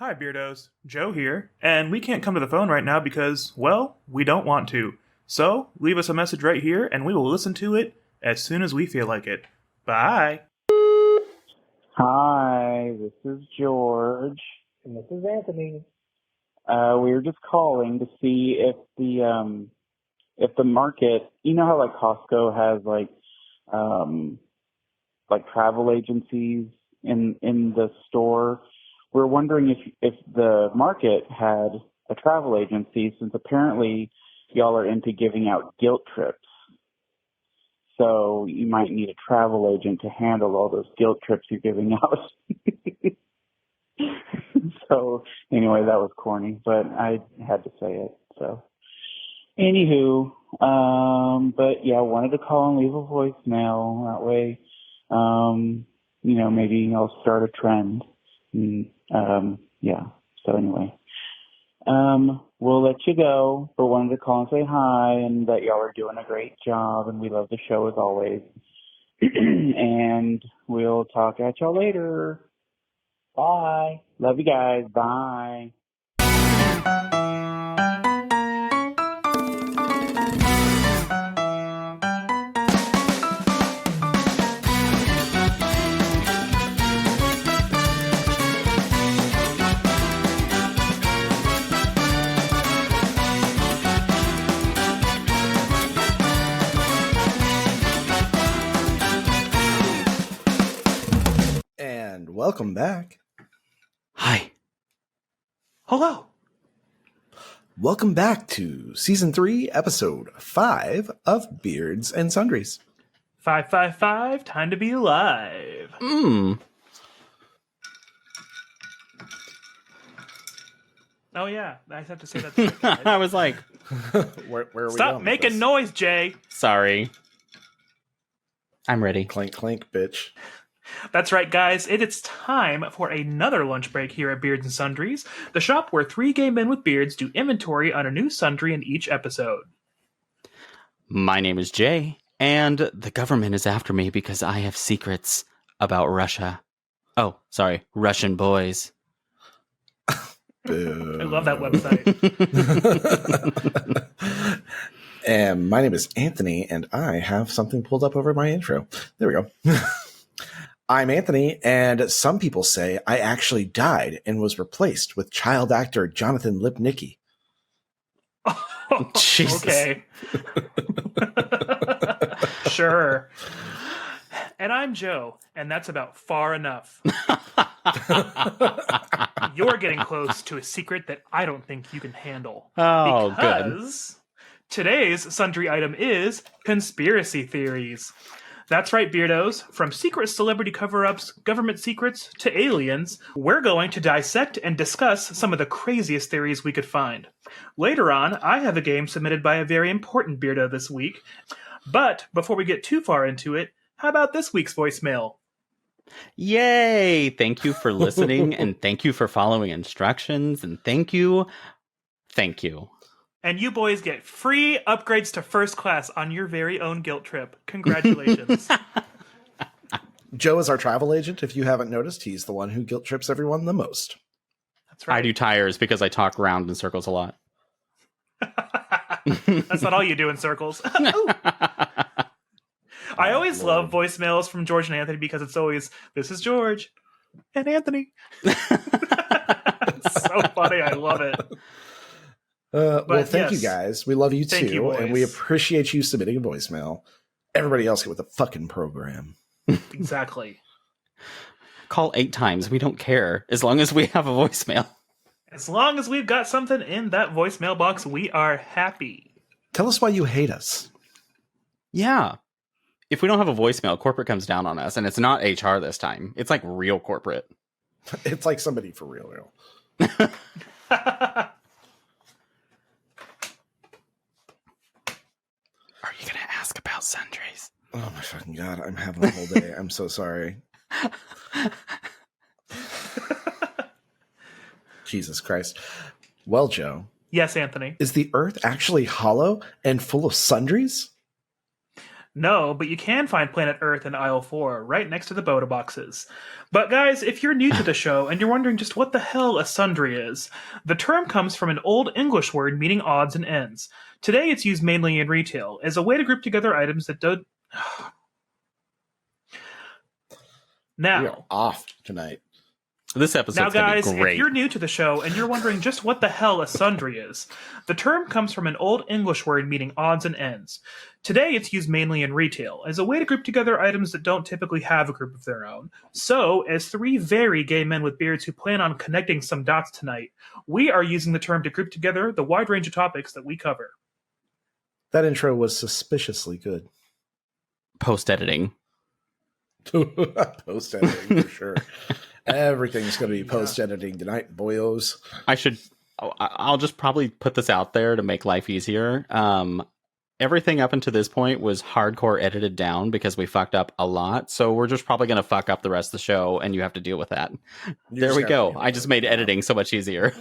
Hi, Beardos. Joe here, and we can't come to the phone right now because, well, we don't want to. So, leave us a message right here, and we will listen to it as soon as we feel like it. Bye! Hi, this is George. And this is Anthony. We were just calling to see if the market, you know how like Costco has like travel agencies in the store. We're wondering if the market had a travel agency, since apparently y'all are into giving out guilt trips. So you might need a travel agent to handle all those guilt trips you're giving out. So anyway, that was corny, but I had to say it. So anywho, but yeah, I wanted to call and leave a voicemail. That way, maybe I'll start a trend. Yeah. So anyway, we'll let you go, but wanted to call and say hi and that y'all are doing a great job and we love the show as always. And we'll talk at y'all later. Bye. Love you guys. Bye. And welcome back. Hi. Hello! Welcome back to Season 3, Episode 5 of Beards and Sundries. 555, time to be alive. Mm. Oh yeah, I have to say that. I was like, Where are we Stop going making with this? noise, Jay! sorry. I'm ready. Clink, clink, bitch. That's right, guys. It's time for another lunch break here at Beards and Sundries, the shop where three gay men with beards do inventory on a new sundry in each episode. My name is Jay, and the government is after me because I have secrets about Russia. Oh, sorry, Russian boys. Boo. I love that website. And my name is Anthony, and I have something pulled up over my intro. There we go. I'm Anthony, and some people say I actually died and was replaced with child actor Jonathan Lipnicki. Jesus. Okay. Sure. And I'm Joe, and that's about far enough. You're getting close to a secret that I don't think you can handle. Oh, because today's sundry item is conspiracy theories. That's right, Beardos. From secret celebrity cover-ups, government secrets, to aliens, we're going to dissect and discuss some of the craziest theories we could find. Later on, I have a game submitted by a very important Beardo this week. But before we get too far into it, how about this week's voicemail? Yay! Thank you for listening, and thank you for following instructions, and thank you. Thank you. And you boys get free upgrades to first class on your very own guilt trip. Congratulations. Joe is our travel agent. If you haven't noticed, he's the one who guilt trips everyone the most. That's right. I do tires because I talk round in circles a lot. That's not all you do in circles. I always love voicemails from George and Anthony because it's always, this is George and Anthony. It's so funny. I love it. Well, thank you guys. We love you Thank too, you, boys. and we appreciate you submitting a voicemail. Everybody else get with the fucking program. Exactly. Call 8 times. We don't care. As long as we have a voicemail. As long as we've got something in that voicemail box, we are happy. Tell us why you hate us. Yeah. If we don't have a voicemail, corporate comes down on us, and it's not HR this time. It's like real corporate. It's like somebody for real. Are you going to ask about sundries? Oh my fucking god, I'm having a whole day. I'm so sorry. Jesus Christ. Well, Joe. Yes, Anthony. Is the Earth actually hollow and full of sundries? No, but you can find Planet Earth in aisle 4, right next to the Boda boxes. But guys, if you're new to the show and you're wondering just what the hell a sundry is, the term comes from an Old English word meaning odds and ends. Today it's used mainly in retail as a way to group together items that don't... We are Now, off tonight. This episode's now, going guys, to be great. if you're new to the show and you're wondering just what the hell a sundry is, the term comes from an Old English word meaning odds and ends. Today, it's used mainly in retail as a way to group together items that don't typically have a group of their own. So, as three very gay men with beards who plan on connecting some dots tonight, we are using the term to group together the wide range of topics that we cover. That intro was suspiciously good. Post-editing. Post editing for sure. Everything's going to be post editing tonight, boyos. I'll just probably put this out there to make life easier. Everything up until this point was hardcore edited down because we fucked up a lot. So we're just probably going to fuck up the rest of the show and you have to deal with that. There we go. I just made editing so much easier.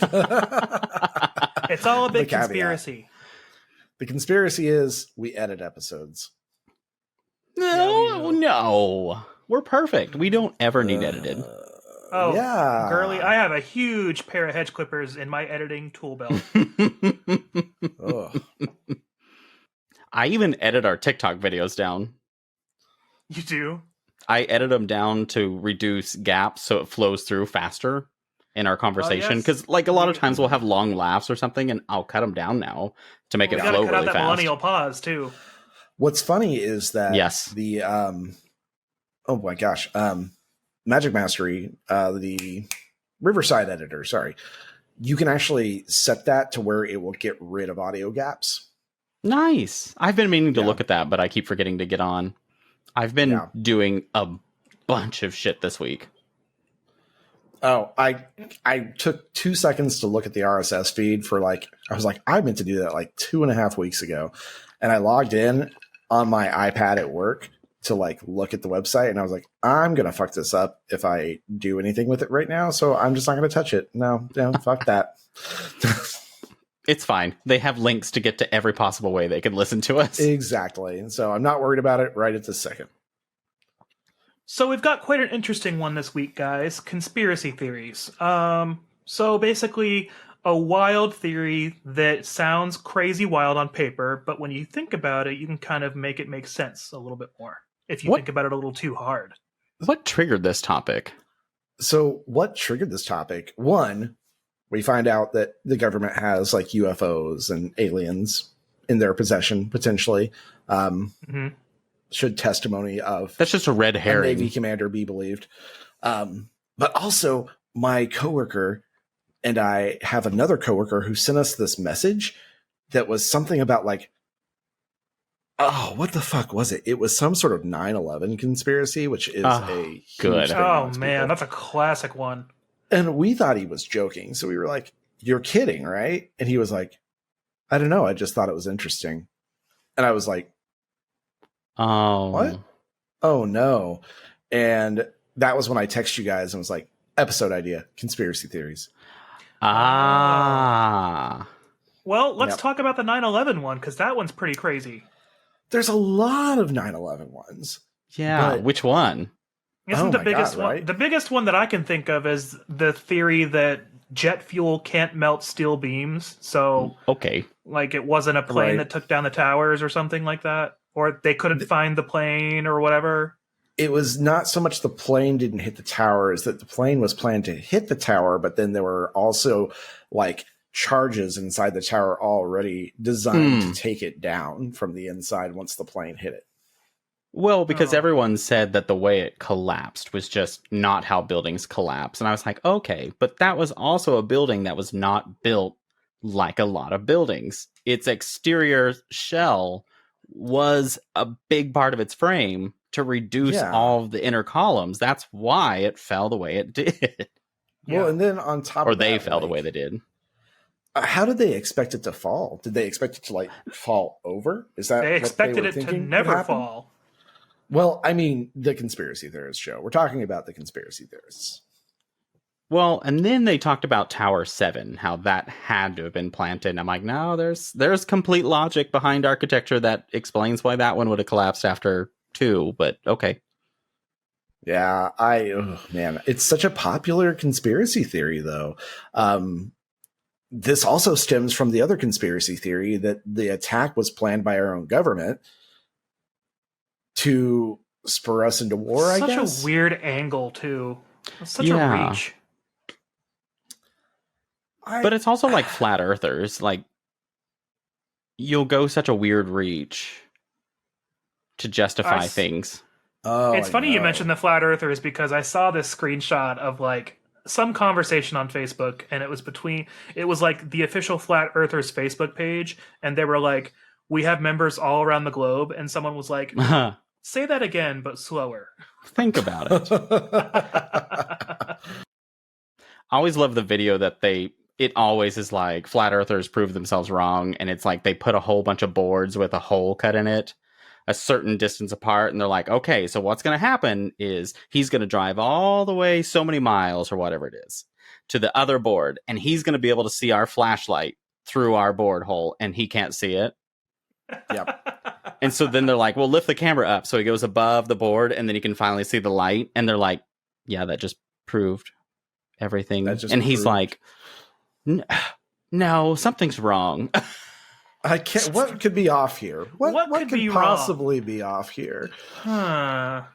It's all a big The caveat. conspiracy. The conspiracy is we edit episodes. No. We're perfect. We don't ever need edited. Oh, yeah. girly, I have a huge pair of hedge clippers in my editing tool belt. Ugh. I even edit our TikTok videos down. You do? I edit them down to reduce gaps so it flows through faster in our conversation. yes. Because, like, a lot of times we'll have long laughs or something, and I'll cut them down now to make We it gotta flow cut out really that fast. millennial pause, too. What's funny is that Yes. the oh my gosh, Magic Mastery, the Riverside editor, sorry, you can actually set that to where it will get rid of audio gaps. Nice. I've been meaning to Yeah. look at that, but I keep forgetting to get on. I've been doing a bunch of shit this week. Oh, I took 2 seconds to look at the RSS feed for I meant to do that like 2.5 weeks ago. And I logged in on my iPad at work to look at the website. And I was like, I'm going to fuck this up if I do anything with it right now. So I'm just not going to touch it. No, fuck that. It's fine. They have links to get to every possible way they can listen to us. Exactly. And so I'm not worried about it right at this second. So we've got quite an interesting one this week, guys. Conspiracy theories. So basically a wild theory that sounds crazy wild on paper, but when you think about it, you can kind of make it make sense a little bit more if you think about it a little too hard. What triggered this topic? So what triggered this topic? One, we find out that the government has UFOs and aliens in their possession, potentially. Should testimony of That's just a red a herring. Navy commander be believed. But also, my coworker and I have another coworker who sent us this message that was something about what the fuck was it? It was some sort of 9/11 conspiracy, which is a huge good. thing Oh amongst man, people. that's a classic one. And we thought he was joking. So we were like, you're kidding, right? And he was like, I don't know. I just thought it was interesting. And I was like, Oh. what? Oh, no. And that was when I texted you guys and was like, episode idea, conspiracy theories. Ah. Well, let's Yep. talk about the 9/11 one, because that one's pretty crazy. There's a lot of 9/11 ones. Yeah. But- Which one? Isn't Oh the my biggest God, one right? the biggest one that I can think of is the theory that jet fuel can't melt steel beams, so Okay. it wasn't a plane Right. that took down the towers or something like that, or they couldn't find the plane or whatever. It was not so much the plane didn't hit the tower, as that the plane was planned to hit the tower, but then there were also charges inside the tower already designed to take it down from the inside once the plane hit it. Well, because Oh. everyone said that the way it collapsed was just not how buildings collapse. And I was like, okay, but that was also a building that was not built like a lot of buildings. Its exterior shell was a big part of its frame to reduce Yeah. all of the inner columns. That's why it fell the way it did. Well, and then on top Or of they that, fell the way they did. How did they expect it to fall? Did they expect it to fall over? Is that They what expected were it to thinking would never happen? fall. Well, I mean, the conspiracy theorists show. We're talking about the conspiracy theorists. Well, and then they talked about Tower 7, how that had to have been planted. I'm like, no, there's complete logic behind architecture that explains why that one would have collapsed after 2, but okay. Yeah, man, it's such a popular conspiracy theory, though. This also stems from the other conspiracy theory that the attack was planned by our own government to spur us into war, I guess. Such a weird angle, too. Such a reach. But it's also like flat earthers. Like, you'll go such a weird reach to justify things. Oh, it's funny you mentioned the flat earthers because I saw this screenshot of like some conversation on Facebook, and it was like the official flat earthers Facebook page, and they were like, we have members all around the globe, and someone was like, say that again but slower. Think about it. I always love the video that it always is like flat earthers prove themselves wrong, and it's like they put a whole bunch of boards with a hole cut in it a certain distance apart, and they're like, okay, so what's going to happen is he's going to drive all the way so many miles or whatever it is to the other board, and he's going to be able to see our flashlight through our board hole, and he can't see it. Yep. And so then they're like, well, lift the camera up so he goes above the board, and then he can finally see the light, and they're like, yeah, that just proved everything. And he's like, no, something's wrong. I can't. What could be off here? What could possibly be off here? Flat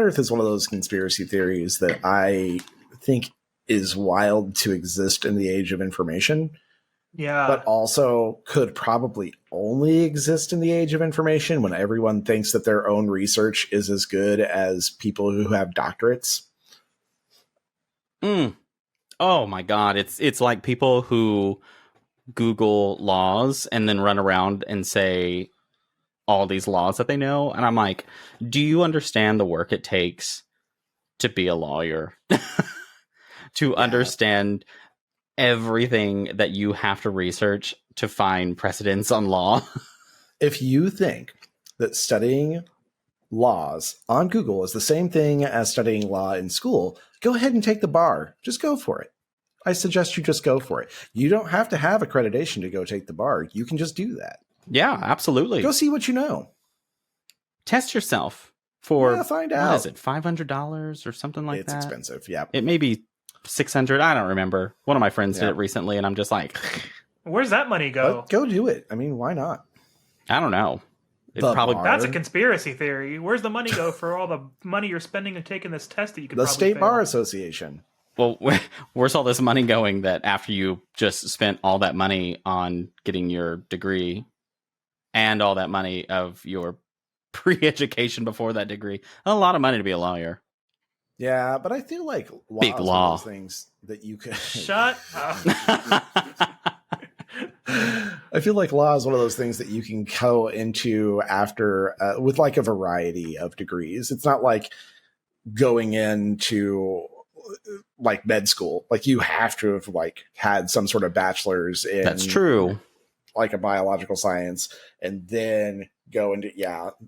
Earth is one of those conspiracy theories that I think is wild to exist in the age of information. Yeah. But also could probably only exist in the age of information when everyone thinks that their own research is as good as people who have doctorates. Oh my God. It's like people who Google laws and then run around and say all these laws that they know. And I'm like, do you understand the work it takes to be a lawyer? To understand everything that you have to research to find precedents on law? If you think that studying laws on Google is the same thing as studying law in school, go ahead and take the bar. Just go for it. I suggest you just go for it. You don't have to have accreditation to go take the bar. You can just do that. Yeah, absolutely. Go see what you know. Test yourself for, find out. What is it, $500 or something like that? It's expensive, yeah. It may be $600. I don't remember. One of my friends did it recently, and I'm just like, where's that money go? But go do it. I mean, why not? I don't know. That's a conspiracy theory. Where's the money go for all the money you're spending and taking this test that you could? The probably State fail? Bar Association. Well, where's all this money going that after you just spent all that money on getting your degree and all that money of your pre-education before that degree? A lot of money to be a lawyer. Yeah, but I feel like big law those things that you could shut up. I feel like law is one of those things that you can go into after with like a variety of degrees. It's not like going into like med school. Like you have to have like had some sort of bachelor's in That's true. Like a biological science and then go into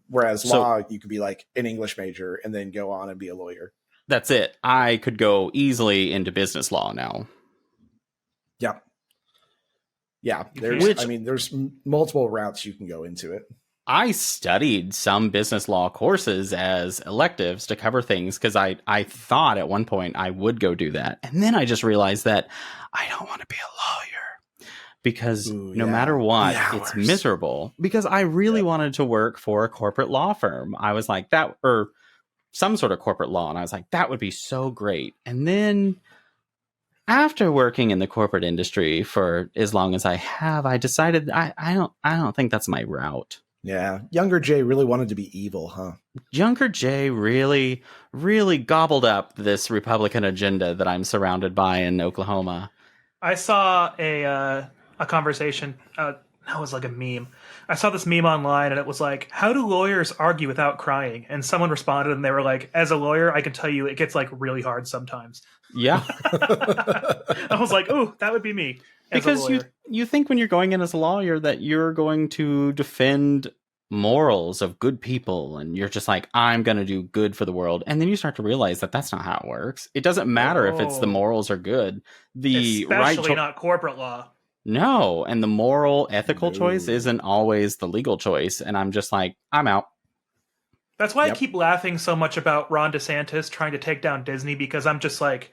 whereas law you could be like an English major and then go on and be a lawyer. That's it. I could go easily into business law now. Yep. Yeah, there's multiple routes you can go into it. I studied some business law courses as electives to cover things because I thought at one point I would go do that. And then I just realized that I don't want to be a lawyer because no matter what, it's miserable. Because I really wanted to work for a corporate law firm. I was like that, or some sort of corporate law. And I was like, that would be so great. And then after working in the corporate industry for as long as I have, I decided I don't think that's my route. Yeah. Younger Jay really wanted to be evil, huh? Younger Jay really, really gobbled up this Republican agenda that I'm surrounded by in Oklahoma. I saw a conversation. That was like a meme. I saw this meme online, and it was like, how do lawyers argue without crying? And someone responded, and they were like, as a lawyer, I can tell you it gets like really hard sometimes. Yeah. I was like, oh, that would be me. Because you think when you're going in as a lawyer that you're going to defend morals of good people, and you're just like, I'm going to do good for the world. And then you start to realize that that's not how it works. It doesn't matter if it's the morals are good. The Especially not corporate law. No, and the moral, ethical choice isn't always the legal choice. And I'm just like, I'm out. That's why I keep laughing so much about Ron DeSantis trying to take down Disney, because I'm just like,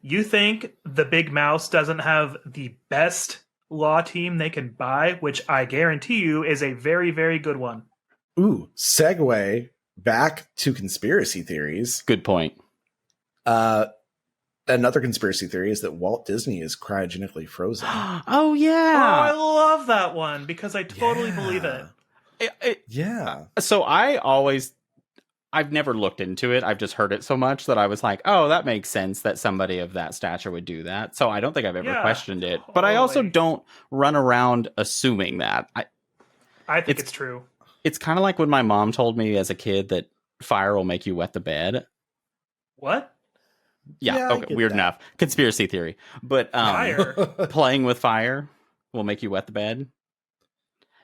you think the big mouse doesn't have the best law team they can buy, which I guarantee you is a very, very good one. Ooh, segue back to conspiracy theories. Good point. Another conspiracy theory is that Walt Disney is cryogenically frozen. Oh, yeah. Oh, I love that one because I totally believe it. Yeah. So I've never looked into it. I've just heard it so much that I was like, oh, that makes sense that somebody of that stature would do that. So I don't think I've ever questioned it. But I also don't run around assuming that. I think it's true. It's kind of like when my mom told me as a kid that fire will make you wet the bed. What? Yeah, okay, weird enough. Conspiracy theory. But fire. Playing with fire will make you wet the bed.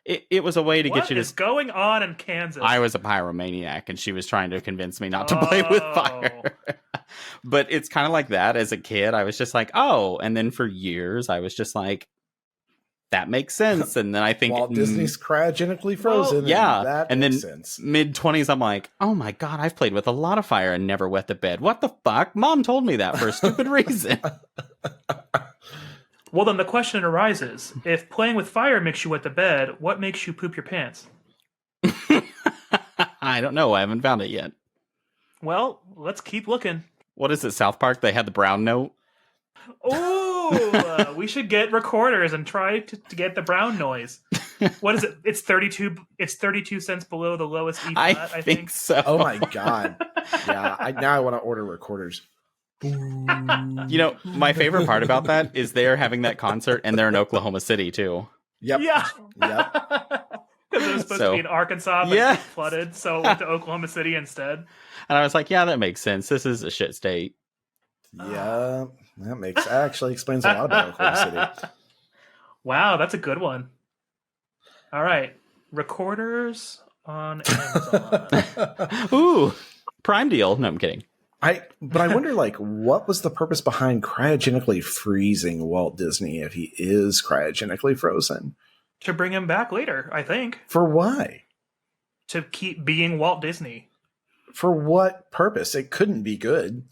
It was a way to get you to... What is going on in Kansas? I was a pyromaniac, and she was trying to convince me not to play with fire. But it's kind of like that. As a kid, I was just like, oh. And then for years, I was just like, that makes sense. And then I think... Walt Disney's cryogenically frozen. Well, yeah. That and makes then sense. mid-20s, I'm like, oh my God, I've played with a lot of fire and never wet the bed. What the fuck? Mom told me that for a stupid reason. Well, then the question arises, if playing with fire makes you wet the bed, what makes you poop your pants? I don't know. I haven't found it yet. Well, let's keep looking. What is it, South Park? They had the brown note? Oh, we should get recorders and try to get the brown noise. What is it? It's 32 cents below the lowest E flat, I think so. Oh my God. Yeah, now I want to order recorders. You know, my favorite part about that is they're having that concert and they're in Oklahoma City too. Yep. Yeah. Yep. Because it was supposed to be in Arkansas, but it flooded, so it went to Oklahoma City instead. And I was like, yeah, that makes sense. This is a shit state. Yeah, that actually explains a lot about Oklahoma City. Wow, that's a good one. All right. Recorders on Amazon. Ooh, Prime deal. No, I'm kidding. But I wonder, like, what was the purpose behind cryogenically freezing Walt Disney if he is cryogenically frozen? To bring him back later, I think. For why? To keep being Walt Disney. For what purpose? It couldn't be good.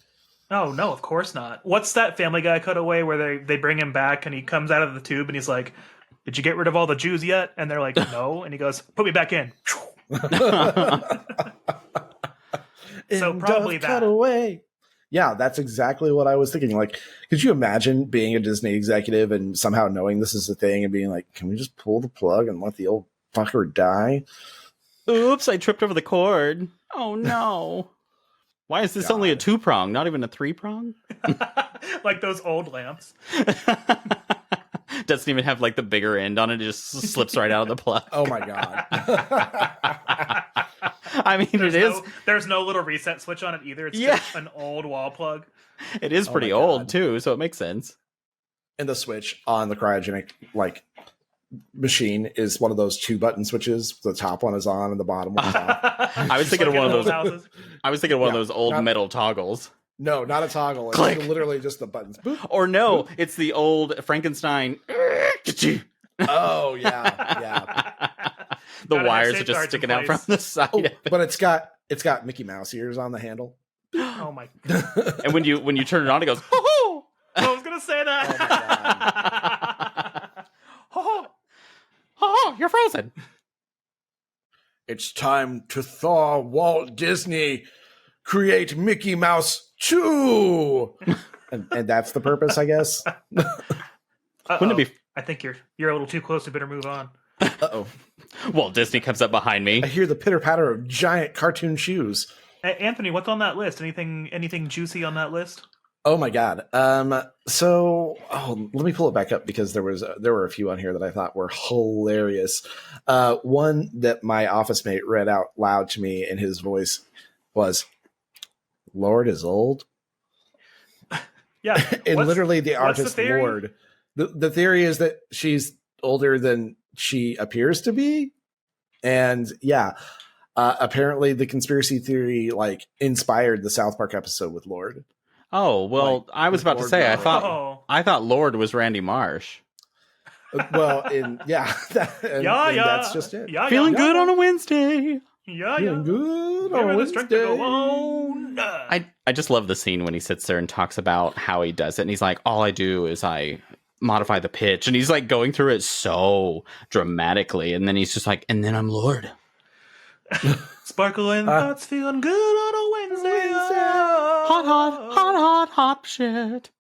Oh, no, of course not. What's that Family Guy cutaway where they bring him back and he comes out of the tube and he's like, did you get rid of all the Jews yet? And they're like, no. And he goes, put me back in. So probably that. Cutaway. Yeah, that's exactly what I was thinking. Like, could you imagine being a Disney executive and somehow knowing this is a thing and being like, can we just pull the plug and let the old fucker die? Oops, I tripped over the cord. Oh, no. Why is this only a 2-prong, not even a 3-prong? Like those old lamps. Doesn't even have like the bigger end on it. It just slips right out of the plug. Oh, my God. I mean, there's no little reset switch on it either. It's just an old wall plug. It is pretty old too, so it makes sense. And the switch on the cryogenic machine is one of those 2-button switches. The top one is on and the bottom one is off. I was thinking of one of those houses. I was thinking of one of those old metal toggles. No, not a toggle. It's Click. Literally just the buttons. Boop, or no, boop. It's the old Frankenstein. Oh yeah. The wires are just sticking out from the side. Oh, but it's got Mickey Mouse ears on the handle. Oh my God. And when you turn it on, it goes, ho-ho! I was gonna say that. Ho-ho! Ho-ho! You're frozen. It's time to thaw Walt Disney. Create Mickey Mouse 2. and that's the purpose, I guess. Wouldn't it be? I think you're a little too close. We better move on. Uh-oh. Walt Disney comes up behind me. I hear the pitter-patter of giant cartoon shoes. Hey, Anthony, what's on that list? Anything juicy on that list? Oh my God. Let me pull it back up because there were a few on here that I thought were hilarious. One that my office mate read out loud to me in his voice was, Lord is old. Yeah. And literally the artist the Lord. The theory is that she's older than she appears to be. And yeah, apparently the conspiracy theory like inspired the South Park episode with Lord. Oh, well, Like, I was with about to Lord say, Lord. I thought Lord was Randy Marsh. Well, that's just it. Yeah, Feeling yeah. good on a Wednesday. Yeah, Feeling yeah. good Give on her the strength to go Wednesday. on. I just love the scene when he sits there and talks about how he does it. And he's like, all I do is I modify the pitch. And he's like going through it so dramatically. And then he's just like, and then I'm Lord. Sparkling thoughts feeling good on a Wednesday. Hot shit.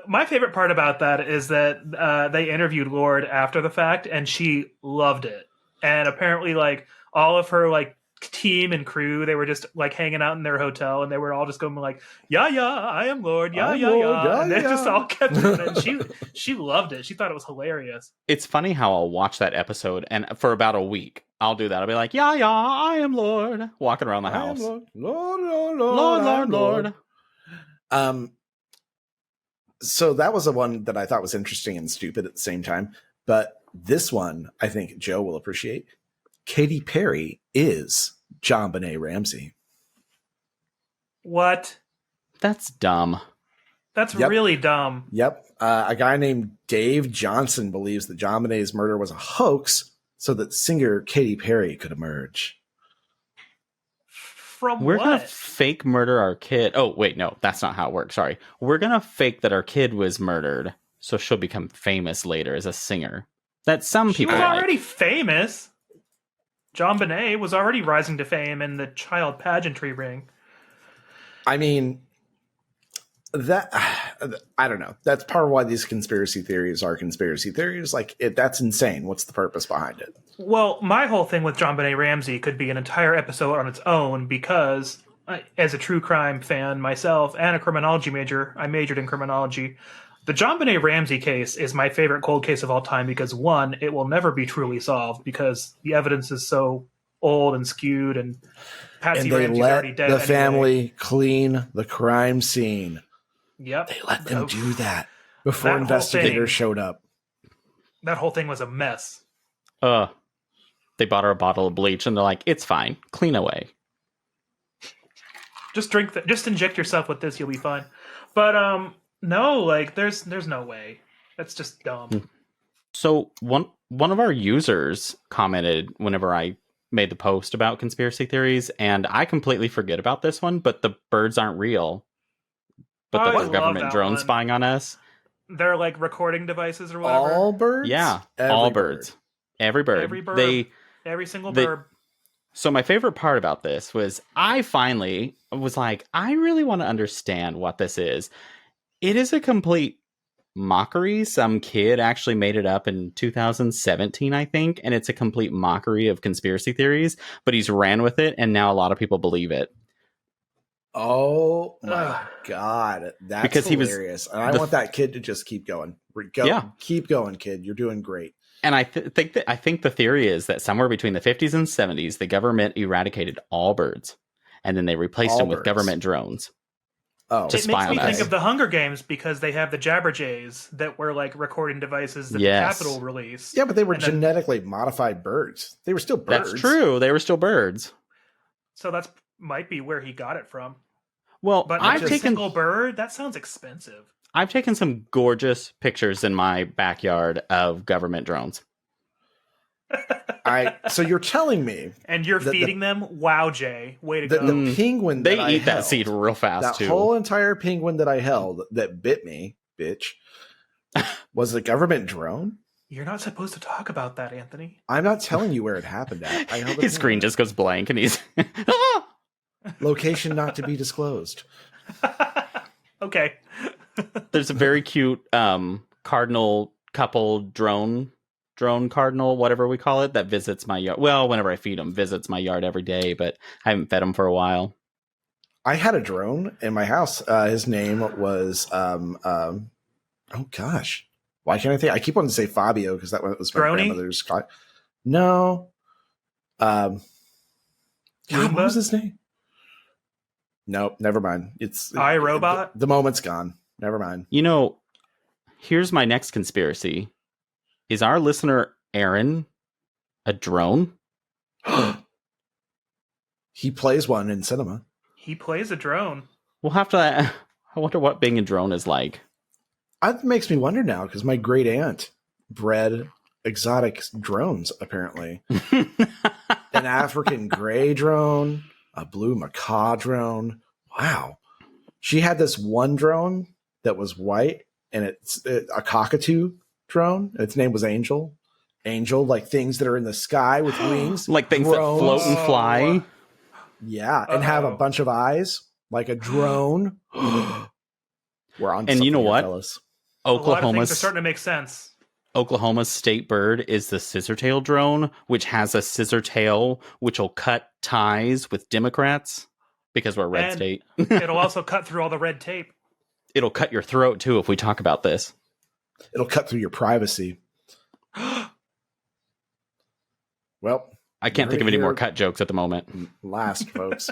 My favorite part about that is that they interviewed Lord after the fact, and she loved it. And apparently, like, all of her like team and crew, they were just like hanging out in their hotel, and they were all just going like, "Yeah, yeah, I am Lord. Yeah, yeah, yeah," and they just all kept doing it. And she loved it. She thought it was hilarious. It's funny how I'll watch that episode, and for about a week, I'll do that. I'll be like, yeah, yeah, I am Lord, walking around the house. Lord, Lord. So that was the one that I thought was interesting and stupid at the same time. But this one, I think Joe will appreciate. Katy Perry is JonBenet Ramsey. What? That's dumb. That's really dumb. Yep. A guy named Dave Johnson believes that JonBenet's murder was a hoax so that singer Katy Perry could emerge. From We're what? going to fake murder our kid. Oh, wait, no, that's not how it works. Sorry. We're going to fake that our kid was murdered so she'll become famous later as a singer. That some She people was like. already famous. JonBenet was already rising to fame in the child pageantry ring. I mean, that I don't know. That's part of why these conspiracy theories are conspiracy theories. Like, that's insane. What's the purpose behind it? Well, my whole thing with JonBenet Ramsey could be an entire episode on its own because, as a true crime fan myself and a criminology major, I majored in criminology. The JonBenet Ramsey case is my favorite cold case of all time because, one, it will never be truly solved because the evidence is so old and skewed, and Patsy And they Ramsey's let already dead the anyway. family clean the crime scene. Yep. They let them do that before That whole investigators thing- showed up. That whole thing was a mess. They bought her a bottle of bleach and they're like, it's fine. Clean away. Just drink just inject yourself with this, you'll be fine. But no, like there's no way. That's just dumb. So one of our users commented whenever I made the post about conspiracy theories, and I completely forget about this one, but the birds aren't real. But I the love government that drone one. spying on us. They're like recording devices or whatever. All birds? Yeah, Every all bird. birds. Every bird. Every bird. Every single bird. So my favorite part about this was I finally was like, I really want to understand what this is. It is a complete mockery. Some kid actually made it up in 2017, I think, and it's a complete mockery of conspiracy theories, but he's ran with it, and now a lot of people believe it. Oh my God. That's Because he was hilarious. And I want that kid to just keep going. Keep going, kid. You're doing great. And I think the theory is that somewhere between the 50s and 70s, the government eradicated all birds, and then they replaced them with government drones. Oh, To It spy makes me on think us. of the Hunger Games because they have the Jabberjays that were like recording devices that Yes. the Capitol released. yeah, but they were And then- genetically modified birds. They were still birds. That's true. They were still birds. So that's might be where he got it from. Well, But I've every taken single bird, that sounds expensive. I've taken some gorgeous pictures in my backyard of government drones. So you're telling me And you're feeding them? Wow, Jay. Way to that go. the penguin They that I eat that held, seed real fast that too. whole entire penguin that I held that bit me, bitch, was a government drone? You're not supposed to talk about that, Anthony. I'm not telling you where it happened at. I held a His screen penguin. just goes blank, and he's Ah! Location not to be disclosed. Okay. There's a very cute cardinal couple drone cardinal, whatever we call it, that visits my yard. Well, whenever I feed him, visits my yard every day, but I haven't fed him for a while. I had a drone in my house. His name was oh gosh, why can't I think? I keep wanting to say Fabio because that was my Droney? grandmother's. No, God, what Roomba? was his name? Nope, never mind. It's iRobot? The moment's gone. Never mind. You know, here's my next conspiracy. Is our listener Aaron a drone? He plays one in cinema. He plays a drone. We'll have to. I wonder what being a drone is like. That makes me wonder now because my great aunt bred exotic drones, apparently. An African gray drone, a blue macaw drone. Wow. She had this one drone that was white, and it's a cockatoo drone. Its name was Angel. Angel, like things that are in the sky with wings. Like things drones. that float and fly. Yeah, and have a bunch of eyes, like a drone. We're on. And you know what? A lot of things are starting to make sense. Oklahoma's state bird is the scissortail drone, which has a scissor tail, which will cut ties with Democrats because we're a red state. It'll also cut through all the red tape. It'll cut your throat too if we talk about this. It'll cut through your privacy. Well, I can't think of any more cut jokes at the moment. Last, folks.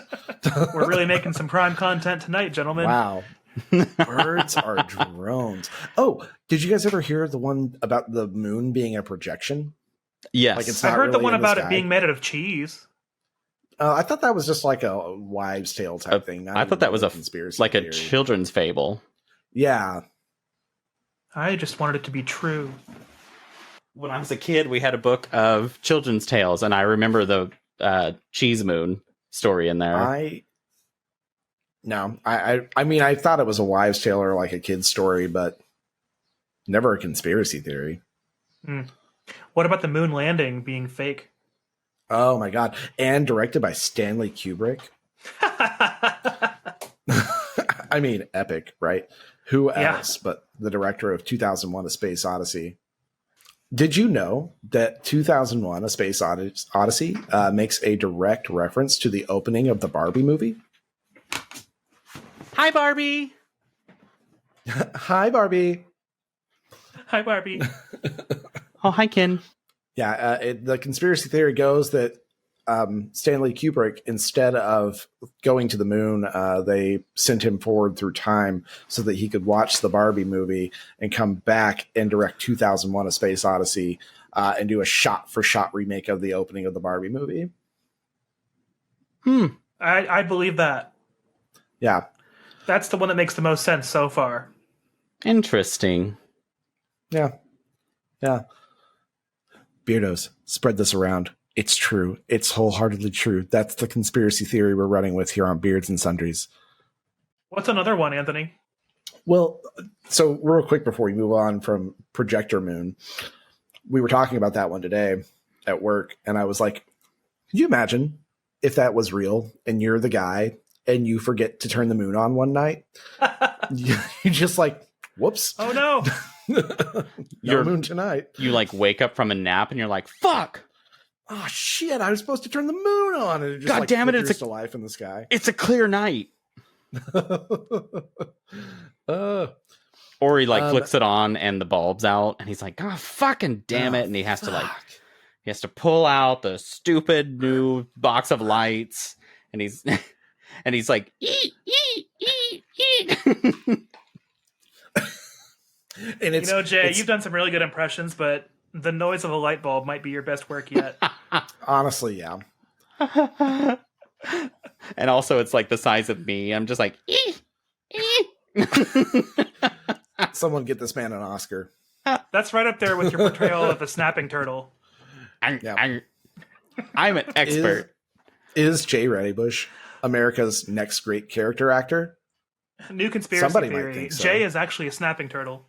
We're really making some prime content tonight, gentlemen. Wow. Birds are drones. Oh, did you guys ever hear the one about the moon being a projection? Yes. Like it's I not heard the really one in the about it sky? being made out of cheese. I thought that was just like a wives' tale type thing. I thought that was a conspiracy, like theory. a children's fable. Yeah. I just wanted it to be true. When I was a kid, we had a book of children's tales, and I remember the cheese moon story in there. I mean, I thought it was a wives' tale or like a kid's story, but never a conspiracy theory. What about the moon landing being fake? Oh my god! And directed by Stanley Kubrick. I mean, epic, right? Who else but the director of 2001: A Space Odyssey? Did you know that 2001: A Space Odyssey makes a direct reference to the opening of the Barbie movie? Hi, Barbie. Hi, Barbie. Hi, Barbie. Oh, hi, Ken. Yeah, the conspiracy theory goes that Stanley Kubrick, instead of going to the moon, they sent him forward through time so that he could watch the Barbie movie and come back and direct 2001: A Space Odyssey and do a shot-for-shot remake of the opening of the Barbie movie. I believe that. Yeah. That's the one that makes the most sense so far. Interesting. Yeah. Yeah. Beardos, spread this around. It's true. It's wholeheartedly true. That's the conspiracy theory we're running with here on Beards and Sundries. What's another one, Anthony? Well, so real quick before we move on from Projector Moon, we were talking about that one today at work, and I was like, could you imagine if that was real and you're the guy and you forget to turn the moon on one night? You're just like, whoops. Oh, no. No moon tonight. You like wake up from a nap and you're like, fuck. Oh, shit. I was supposed to turn the moon on. And it just, God damn it. It's to life in the sky. It's a clear night. Or he like flicks it on and the bulb's out and he's like, oh, fucking damn it. And he has to pull out the stupid new box of lights and he's like, eat. And it's, Jay, you've done some really good impressions, but the noise of a light bulb might be your best work yet. Honestly, yeah. And also it's like the size of me. I'm just like, Someone get this man an Oscar. That's right up there with your portrayal of the snapping turtle. I'm an expert. Is Jay Reddybush America's next great character actor? New conspiracy Somebody theory. might think so. Jay is actually a snapping turtle.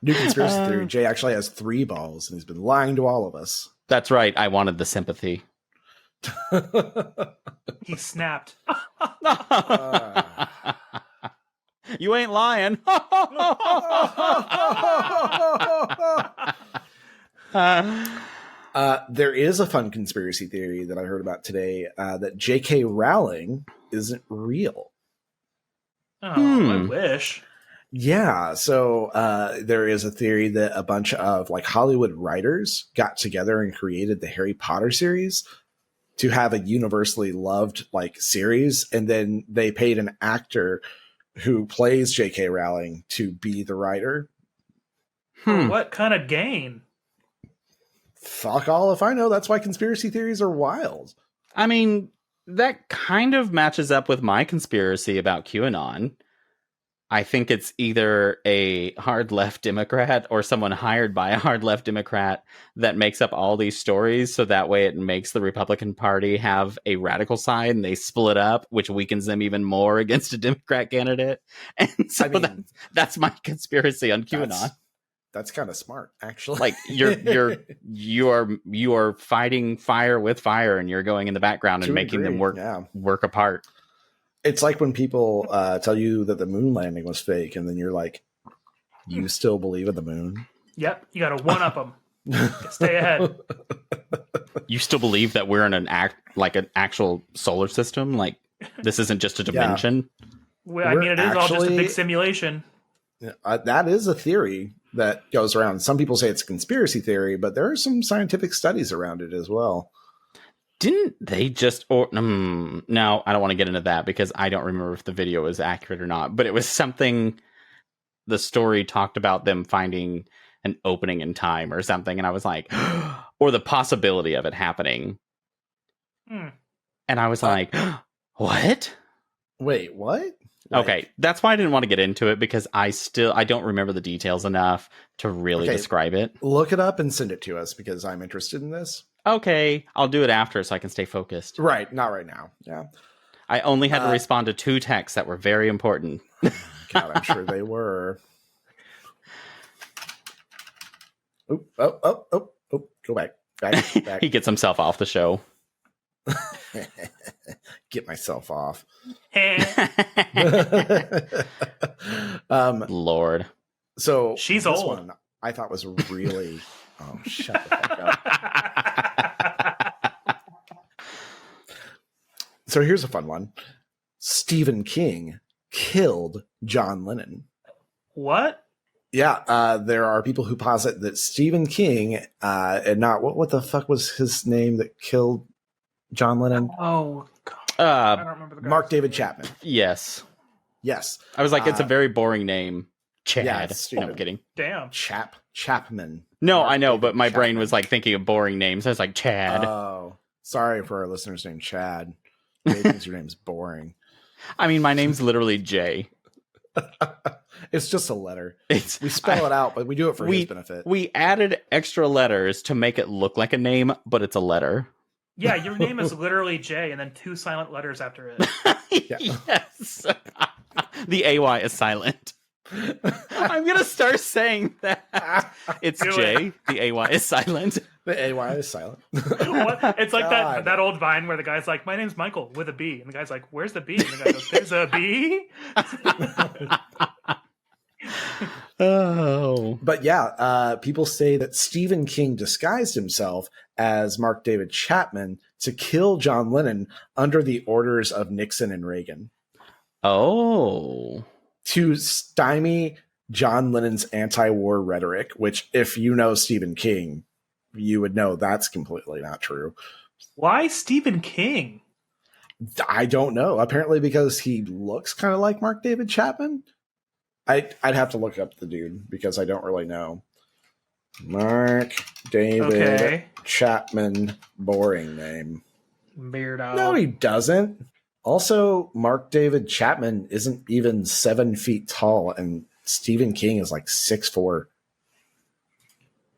New conspiracy theory. Jay actually has 3 balls and he's been lying to all of us. That's right. I wanted the sympathy. He snapped. You ain't lying. There is a fun conspiracy theory that I heard about today that J.K. Rowling isn't real. Oh, I wish. Yeah, so there is a theory that a bunch of like Hollywood writers got together and created the Harry Potter series to have a universally loved like series, and then they paid an actor who plays J.K. Rowling to be the writer. For what kind of gain? Fuck all if I know. That's why conspiracy theories are wild. I mean, that kind of matches up with my conspiracy about QAnon. I think it's either a hard left Democrat or someone hired by a hard left Democrat that makes up all these stories, so that way it makes the Republican Party have a radical side and they split up, which weakens them even more against a Democrat candidate. And so that's my conspiracy on QAnon. That's kind of smart, actually. Like you are fighting fire with fire, and you're going in the background and making them work apart. It's like when people tell you that the moon landing was fake, and then you're like, you still believe in the moon? Yep, you got to one-up them. Stay ahead. You still believe that we're in an actual solar system? Like, this isn't just a dimension? Well, I mean, it is all just a big simulation. That is a theory that goes around. Some people say it's a conspiracy theory, but there are some scientific studies around it as well. Didn't they just... no, I don't want to get into that because I don't remember if the video was accurate or not. But it was something... The story talked about them finding an opening in time or something. And I was like... or the possibility of it happening. And I was like... what? Wait, what? Okay, that's why I didn't want to get into it because I don't remember the details enough to really describe it. Look it up and send it to us because I'm interested in this. Okay, I'll do it after so I can stay focused. Right, not right now. Yeah. I only had to respond to 2 texts that were very important. God, I'm sure they were. Oh, go back. He gets himself off the show. Get myself off. Lord. So she's this old. One I thought was really... Oh, shut the fuck up. So here's a fun one. Stephen King killed John Lennon. What? Yeah, there are people who posit that Stephen King, and not what the fuck was his name that killed John Lennon? Oh, God. I don't remember the guy. Mark David Chapman. Yes. Yes. I was like, it's a very boring name. Chad. Yeah, no, I'm kidding. Damn. Chapman. No, Mark I know, David but my Chapman. brain was like thinking of boring names. I was like, Chad. Oh, sorry for our listeners named Chad. They think your name's boring. I mean, my name's literally Jay. It's just a letter. We spell it out, but we do it for his benefit. We added extra letters to make it look like a name, but it's a letter. Yeah, your name is literally Jay, and then 2 silent letters after it. Yes. The AY is silent. I'm going to start saying that. It's Jay. The AY is silent. The AY is silent. What? It's like that old Vine where the guy's like, my name's Michael with a B. And the guy's like, where's the B? And the guy goes, there's a B? Oh. But yeah, people say that Stephen King disguised himself as Mark David Chapman to kill John Lennon under the orders of Nixon and Reagan. Oh. To stymie John Lennon's anti-war rhetoric, which if you know Stephen King, you would know that's completely not true. Why Stephen King? I don't know. Apparently because he looks kind of like Mark David Chapman. I'd have to look up the dude because I don't really know. Mark David Chapman, boring name. Beardo. No, he doesn't. Also, Mark David Chapman isn't even 7 feet tall, and Stephen King is like 6'4".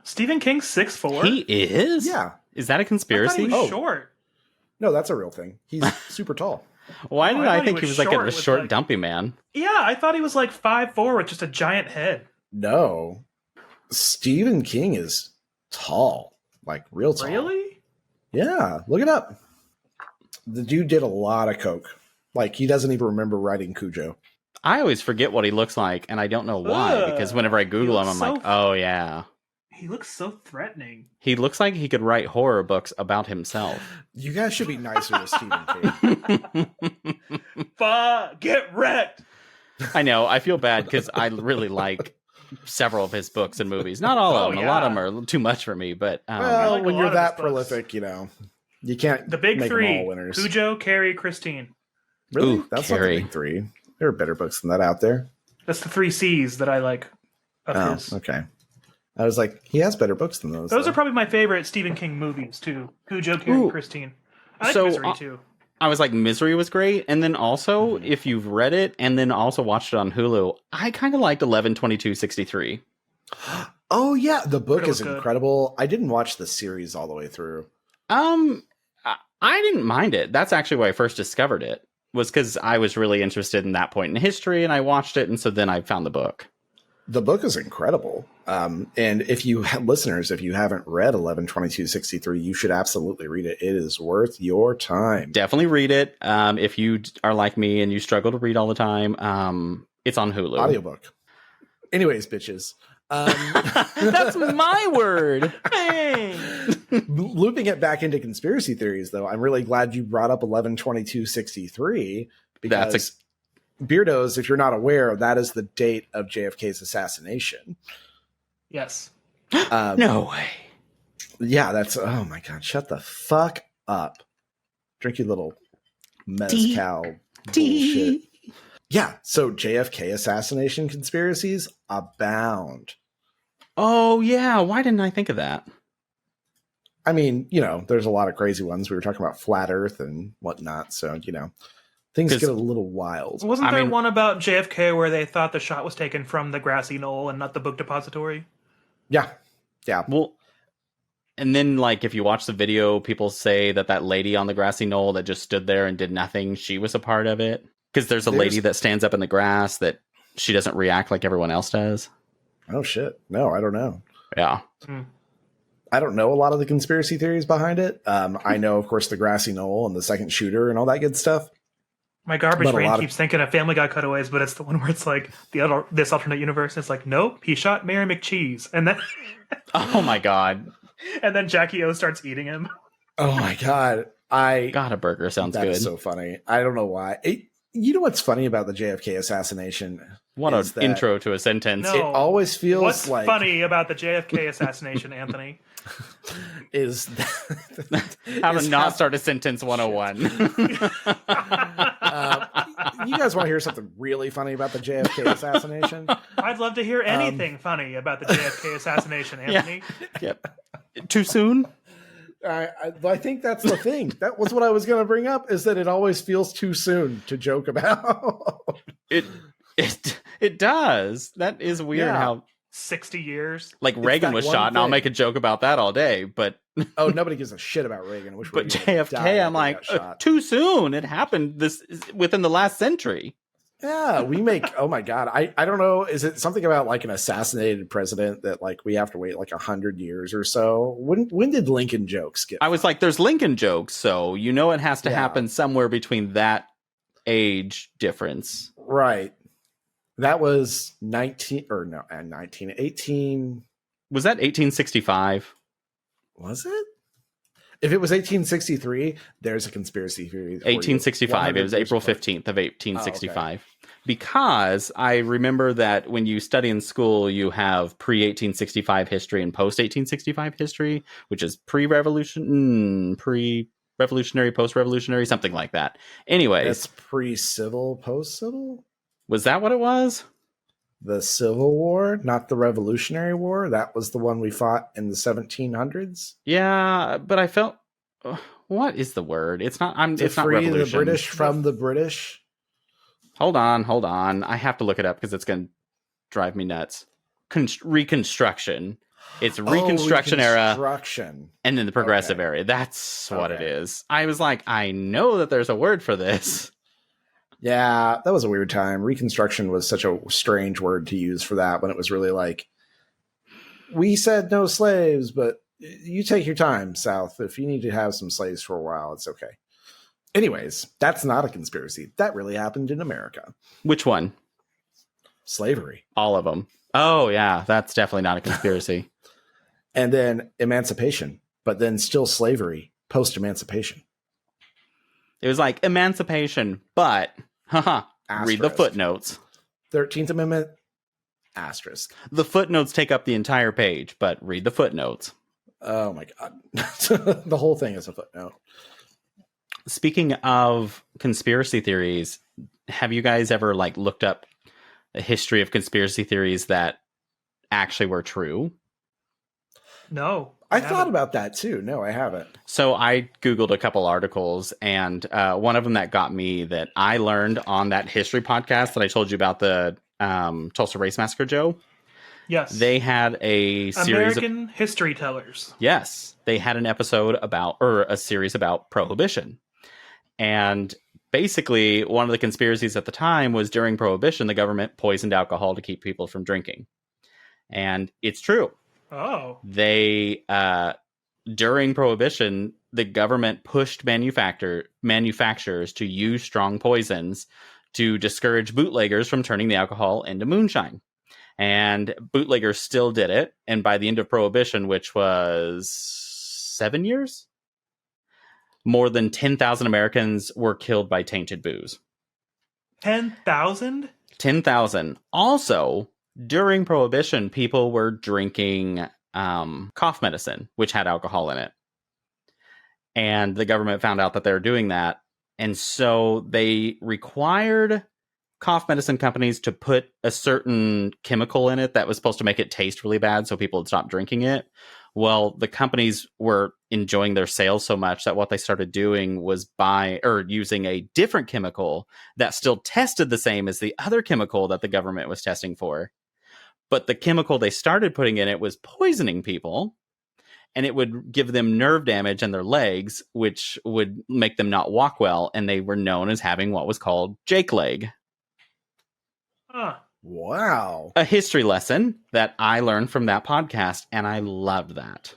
Stephen King's 6'4"? He is? Yeah. Is that a conspiracy? I thought he was short. No, that's a real thing. He's super tall. Why did I thought think he was like a short, dumpy man? Yeah, I thought he was like 5'4" with just a giant head. No. Stephen King is tall. Like, real tall. Really? Yeah, look it up. The dude did a lot of coke. Like, he doesn't even remember writing Cujo. I always forget what he looks like, and I don't know why, because whenever I Google him, I'm like, oh, yeah. He looks so threatening. He looks like he could write horror books about himself. You guys should be nicer to Stephen King. Get wrecked! I know. I feel bad because I really like several of his books and movies. Not all of them. Yeah. A lot of them are too much for me, but... well, like when a you're lot of that his books. prolific, you know, you can't The big make them three. all winners. Cujo, Carrie, Christine. Really? Ooh, That's Carrie. not the big three. There are better books than that out there. That's the 3 C's that I like of his. Okay. I was like, he has better books than those. Those though. are probably my favorite Stephen King movies, too. Cujo, Carrie, Ooh. and Christine. I like So, Misery, too. I was like, Misery was great. And then also, if you've read it and then also watched it on Hulu, I kind of liked 11/22/63. Oh yeah, the book It was is good. incredible. I didn't watch the series all the way through. I didn't mind it. That's actually why I first discovered it, was because I was really interested in that point in history, and I watched it, and so then I found the book. The book is incredible. And if you listeners, if you haven't read 11/22/63, you should absolutely read it. It is worth your time. Definitely read it. If you are like me and you struggle to read all the time, it's on Hulu. Audiobook. Anyways, bitches. That's my word. Hey. Looping it back into conspiracy theories, though, I'm really glad you brought up 11/22/63 because beardos, if you're not aware, that is the date of JFK's assassination. Yes. No way. Yeah, that's, oh my God, shut the fuck up. Drink your little mezcal bullshit. Yeah, so JFK assassination conspiracies abound. Oh, yeah. Why didn't I think of that? I mean, there's a lot of crazy ones. We were talking about flat Earth and whatnot, so, things get a little wild. Wasn't there one about JFK where they thought the shot was taken from the grassy knoll and not the book depository? Yeah. Well, and then, if you watch the video, people say that lady on the grassy knoll that just stood there and did nothing, she was a part of it. Because there's a lady that stands up in the grass that she doesn't react like everyone else does. Oh, shit. No, I don't know. Yeah. I don't know a lot of the conspiracy theories behind it. I know, of course, the grassy knoll and the second shooter and all that good stuff. My garbage brain keeps thinking of Family Guy cutaways, but it's the one where it's like this alternate universe. It's like, nope, he shot Mary McCheese. And then... oh, my God. And then Jackie O starts eating him. Oh, my God. God, a burger sounds good. That's so funny. I don't know why. You know what's funny about the JFK assassination? What an intro to a sentence. No, it always feels what's like... What's funny about the JFK assassination, Anthony? is how to not start a sentence 101. You guys want to hear something really funny about the JFK assassination? I'd love to hear anything funny about the JFK assassination, Anthony. Yep. Too soon? I think that's the thing. That was what I was going to bring up, is that it always feels too soon to joke about. It does. That is weird how 60 years. Reagan was shot, and I'll make a joke about that all day, but oh, nobody gives a shit about Reagan. But JFK, I'm like, too soon. It happened within the last century. Yeah, we make, oh my God. I don't know. Is it something about an assassinated president that we have to wait 100 years or so? When did Lincoln jokes get? I was like, there's Lincoln jokes. So, it has to happen somewhere between that age difference. Right. That was 1918. Was that 1865? Was it? If it was 1863, there's a conspiracy theory. 1865. It was April 15th of 1865. Oh, okay. Because I remember that when you study in school, you have pre-1865 history and post-1865 history, which is pre-revolutionary, post-revolutionary, something like that. Anyways. That's pre-civil, post-civil? Was that what it was? The Civil War, not the Revolutionary War. That was the one we fought in the 1700s. Yeah, but I felt, what is the word? It's not. It's not revolution. revolution. The British from the British. Hold on. I have to look it up because it's going to drive me nuts. Reconstruction. It's Reconstruction era, and then the Progressive era. That's what it is. I was like, I know that there's a word for this. Yeah, that was a weird time. Reconstruction was such a strange word to use for that when it was really we said no slaves, but you take your time, South. If you need to have some slaves for a while, it's okay. Anyways, that's not a conspiracy. That really happened in America. Which one? Slavery. All of them. Oh, yeah, that's definitely not a conspiracy. And then emancipation, but then still slavery post-emancipation. It was emancipation, but... read the footnotes. 13th Amendment, asterisk. The footnotes take up the entire page, but read the footnotes. Oh my God. The whole thing is a footnote. Speaking of conspiracy theories, have you guys ever looked up a history of conspiracy theories that actually were true? No. I thought about that too. No, I haven't. So I Googled a couple articles, and one of them that got me that I learned on that history podcast that I told you about, the Tulsa Race Massacre, Joe. Yes. They had a series American History Tellers. Yes. They had an episode about, or a series about Prohibition. And basically, one of the conspiracies at the time was during Prohibition, the government poisoned alcohol to keep people from drinking. And it's true. Oh. They, during Prohibition, the government pushed manufacturers to use strong poisons to discourage bootleggers from turning the alcohol into moonshine. And bootleggers still did it. And by the end of Prohibition, which was 7 years, more than 10,000 Americans were killed by tainted booze. 10,000? 10,000. Also, during Prohibition, people were drinking cough medicine, which had alcohol in it. And the government found out that they were doing that. And so they required cough medicine companies to put a certain chemical in it that was supposed to make it taste really bad so people would stop drinking it. Well, the companies were enjoying their sales so much that what they started doing was using a different chemical that still tested the same as the other chemical that the government was testing for. But the chemical they started putting in it was poisoning people, and it would give them nerve damage in their legs, which would make them not walk well. And they were known as having what was called Jake leg. Huh. Wow. A history lesson that I learned from that podcast, and I loved that.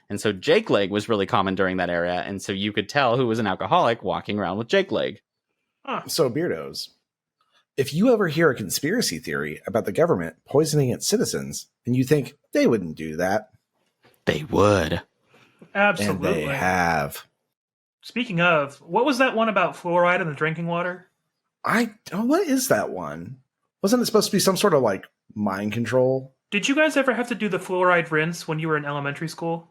And so Jake leg was really common during that era, and so you could tell who was an alcoholic walking around with Jake leg. Huh. So, beardos, if you ever hear a conspiracy theory about the government poisoning its citizens, and you think they wouldn't do that, they would. Absolutely. And they have. Speaking of, what was that one about fluoride in the drinking water? What is that one? Wasn't it supposed to be some sort of like mind control? Did you guys ever have to do the fluoride rinse when you were in elementary school?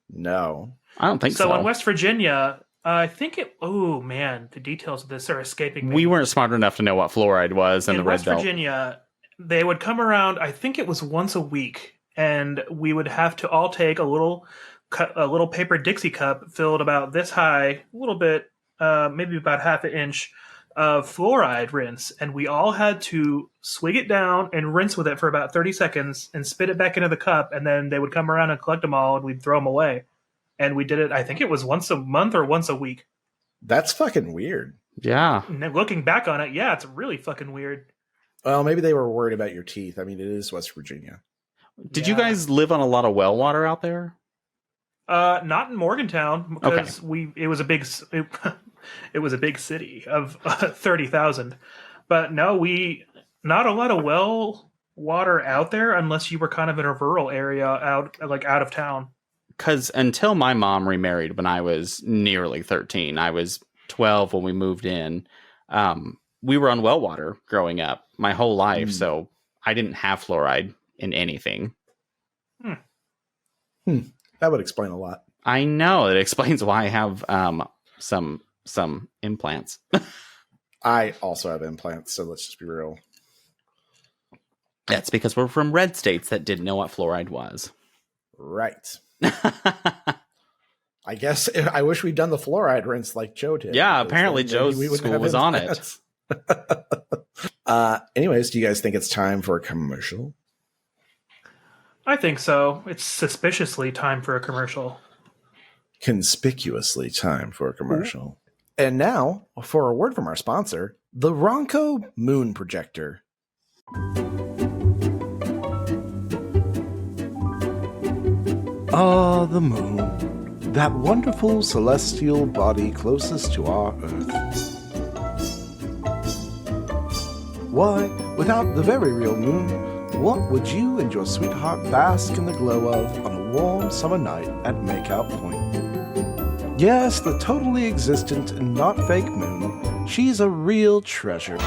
No. I don't think so. So in West Virginia, I think oh man, the details of this are escaping me. We weren't smart enough to know what fluoride was in the Red West Belt. Virginia, they would come around, I think it was once a week, and we would have to all take a little paper Dixie cup filled about this high, a little bit, maybe about half an inch, of fluoride rinse, and we all had to swig it down and rinse with it for about 30 seconds and spit it back into the cup, and then they would come around and collect them all and we'd throw them away. And we did it, I think it was once a month or once a week. That's fucking weird. Yeah. And then looking back on it, yeah, it's really fucking weird. Well, maybe they were worried about your teeth. I mean, it is West Virginia. Did you guys live on a lot of well water out there? Not in Morgantown, because it was a big city of 30,000. But no, not a lot of well water out there unless you were kind of in a rural area out of town. Because until my mom remarried when I was nearly 13, I was 12 when we moved in. We were on well water growing up my whole life, so I didn't have fluoride in anything. That would explain a lot. I know. It explains why I have some implants. I also have implants, so let's just be real. That's because we're from red states that didn't know what fluoride was. Right. I guess I wish we'd done the fluoride rinse like Joe did. Yeah, apparently Joe's school was on it. Anyways, do you guys think it's time for a commercial? I think so. It's suspiciously time for a commercial. Conspicuously time for a commercial. And now, for a word from our sponsor, the Ronco Moon Projector. Ah, the moon. That wonderful celestial body closest to our Earth. Why, without the very real moon, what would you and your sweetheart bask in the glow of on a warm summer night at Makeout Point? Yes, the totally existent and not fake moon. She's a real treasure.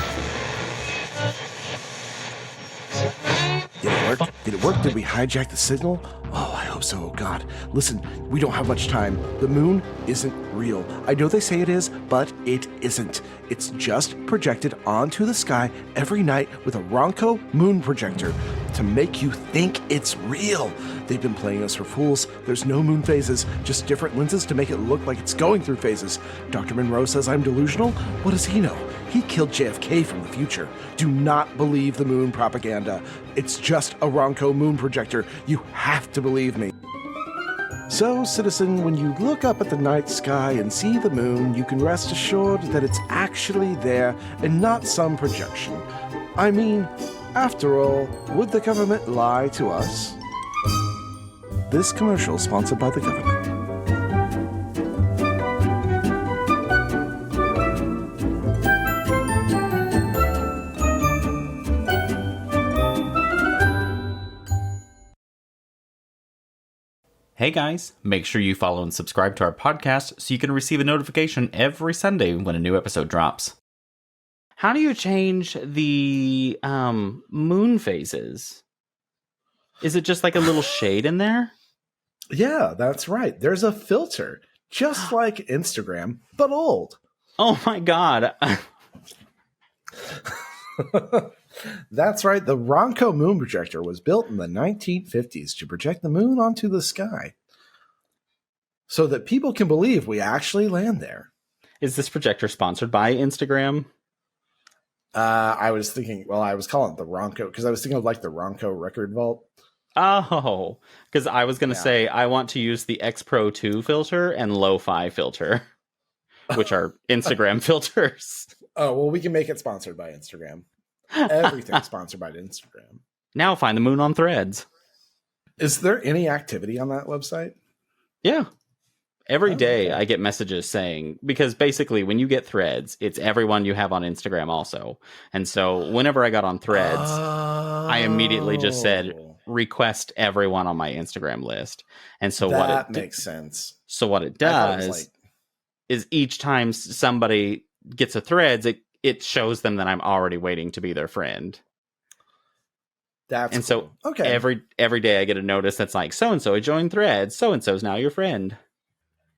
Did it work? Did we hijack the signal? Oh, hope so, oh God. Listen, we don't have much time. The moon isn't real. I know they say it is, but it isn't. It's just projected onto the sky every night with a Ronco moon projector to make you think it's real. They've been playing us for fools. There's no moon phases, just different lenses to make it look like it's going through phases. Dr. Monroe says I'm delusional. What does he know? He killed JFK from the future. Do not believe the moon propaganda. It's just a Ronco moon projector. You have to believe me. So, citizen, when you look up at the night sky and see the moon, you can rest assured that it's actually there and not some projection. I mean, after all, would the government lie to us? This commercial sponsored by the government. Hey guys, make sure you follow and subscribe to our podcast so you can receive a notification every Sunday when a new episode drops. How do you change the moon phases? Is it just like a little shade in there? Yeah, that's right. There's a filter, just like Instagram, but old. Oh my god. That's right. The Ronco moon projector was built in the 1950s to project the moon onto the sky so that people can believe we actually land there. Is this projector sponsored by Instagram? I was calling it the Ronco because I was thinking of like the Ronco record vault. Oh, because I was going to say I want to use the X Pro 2 filter and Lo-Fi filter, which are Instagram filters. Oh, well, we can make it sponsored by Instagram. Everything's sponsored by Instagram. Now find the moon on Threads. Is there any activity on that website? Yeah. Every day I get messages saying, because basically when you get Threads, it's everyone you have on Instagram also. And so whenever I got on Threads, I immediately just said, request everyone on my Instagram list. And so that makes sense. So what it does is each time somebody gets a Threads, it shows them that I'm already waiting to be their friend. So okay. Every day I get a notice that's like, so-and-so joined Threads, so-and-so's now your friend.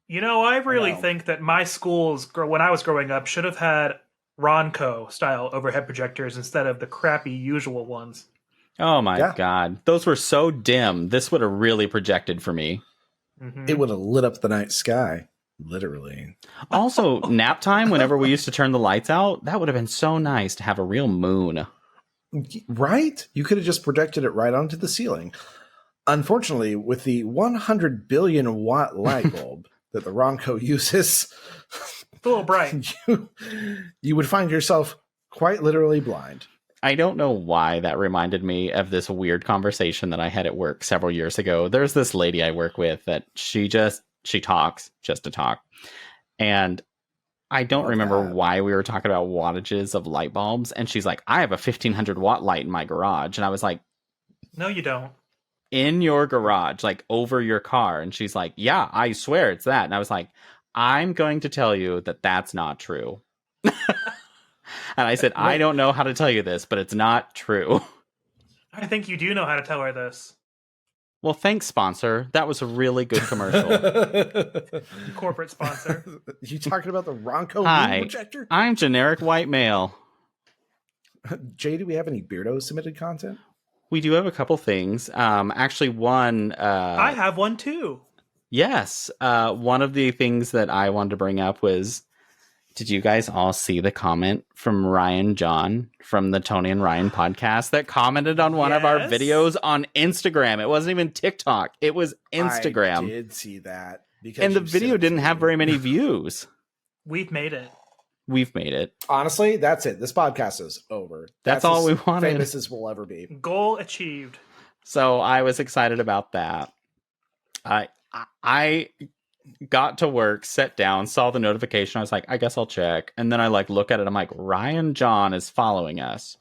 You know, I really think that my schools, when I was growing up, should have had Ronco style overhead projectors instead of the crappy usual ones. Oh my god. Those were so dim. This would have really projected for me. Mm-hmm. It would have lit up the night sky. Literally. Also, nap time, whenever we used to turn the lights out, that would have been so nice to have a real moon. Right? You could have just projected it right onto the ceiling. Unfortunately, with the 100 billion watt light bulb that the Ronco uses, it's a little bright. You would find yourself quite literally blind. I don't know why that reminded me of this weird conversation that I had at work several years ago. There's this lady I work with that she talks just to talk. And I don't remember why we were talking about wattages of light bulbs. And she's like, I have a 1500 watt light in my garage. And I was like, no, you don't. In your garage, like over your car. And she's like, yeah, I swear it's that. And I was like, I'm going to tell you that that's not true. And I said, I don't know how to tell you this, but it's not true. I think you do know how to tell her this. Well, thanks, sponsor. That was a really good commercial. Corporate sponsor. You talking about the Ronco moon projector? I'm generic white male. Jay, do we have any beardos submitted content? We do have a couple things. Actually, one... I have one, too. Yes. One of the things that I wanted to bring up was... Did you guys all see the comment from Ryan John from the Tony and Ryan podcast that commented on one of our videos on Instagram? It wasn't even TikTok. It was Instagram. I did see that. And the video didn't have very many views. We've made it. Honestly, that's it. This podcast is over. That's all we wanted. Famous as we'll ever be. Goal achieved. So I was excited about that. I got to work, sat down, saw the notification. I was like, I guess I'll check. And then I look at it. I'm like, Ryan John is following us.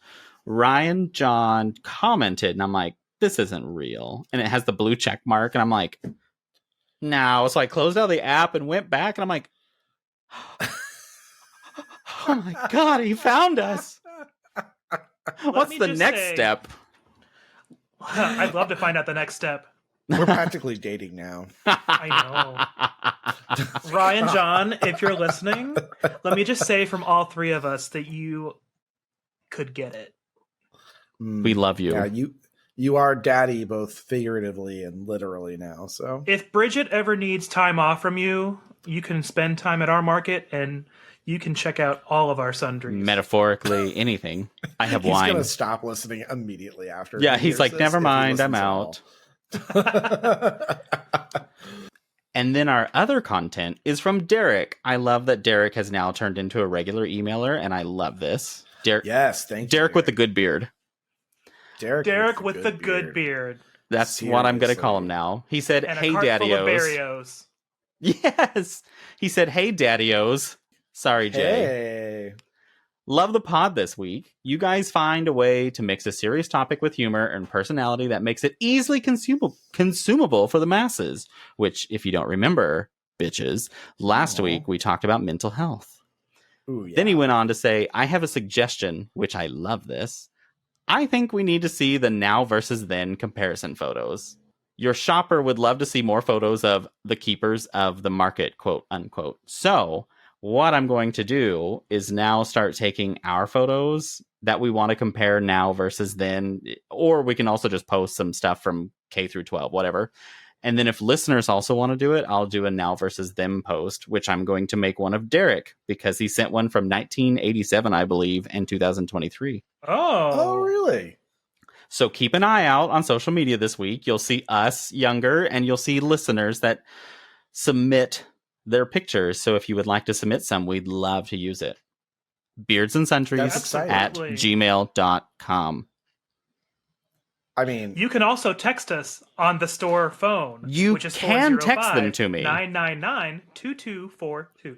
Ryan John commented, and I'm like, this isn't real. And it has the blue check mark. And I'm like, no. So I closed out the app and went back, and I'm like, oh my God, he found us. What's the next step? I'd love to find out the next step. We're practically dating now. I know. Ryan, John, if you're listening, let me just say from all three of us that you could get it. We love you. Yeah, you are daddy both figuratively and literally now. So If Bridget ever needs time off from you, you can spend time at our market and you can check out all of our sundries. Metaphorically, anything. I have he's wine. gonna stop listening immediately after. Yeah, he he's like, hears never this, if he mind, I'm listens at out. all. And then our other content is from Derek. I love that Derek has now turned into a regular emailer, and I love this. Yes, thank you. Derek with the good beard. Derek with the good beard. That's what I'm going to call him now. He said, And hey, a cart full of daddy-os. Barrios. Yes. He said, hey, daddy-os. Sorry, Jay. Hey. Love the pod this week. You guys find a way to mix a serious topic with humor and personality that makes it easily consumable for the masses. Which, if you don't remember, bitches, last week we talked about mental health. Ooh, yeah. Then he went on to say, I have a suggestion, which I love this. I think we need to see the now versus then comparison photos. Your shopper would love to see more photos of the keepers of the market, quote unquote. So what I'm going to do is now start taking our photos that we want to compare now versus then, or we can also just post some stuff from K through 12, whatever. And then if listeners also want to do it, I'll do a now versus them post, which I'm going to make one of Derek because he sent one from 1987, I believe, and 2023. Oh, really? So keep an eye out on social media this week. You'll see us younger and you'll see listeners that submit their pictures. So if you would like to submit some, we'd love to use it. Beards and Sundries at gmail.com. I mean, you can also text us on the store phone. You which is can text them to me. 999-2242.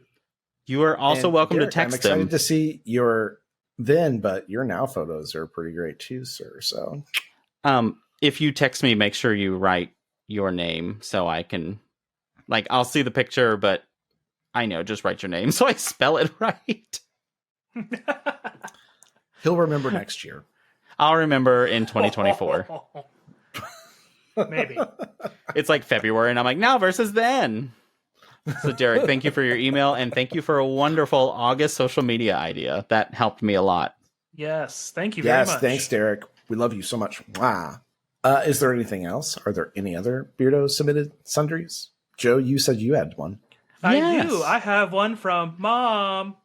You are also welcome Derek, to text I'm excited them. to see your then, but your now photos are pretty great too, sir. So, if you text me, make sure you write your name so I can, like, I'll see the picture, but I know, just write your name so I spell it right. He'll remember next year. I'll remember in 2024. Maybe. It's like February, and I'm like, now versus then. So, Derek, thank you for your email, and thank you for a wonderful August social media idea. That helped me a lot. Yes, thank you very much. Yes, thanks, Derek. We love you so much. Wow. Is there anything else? Are there any other Beardo submitted sundries? Joe, you said you had one. I do. I have one from Mom.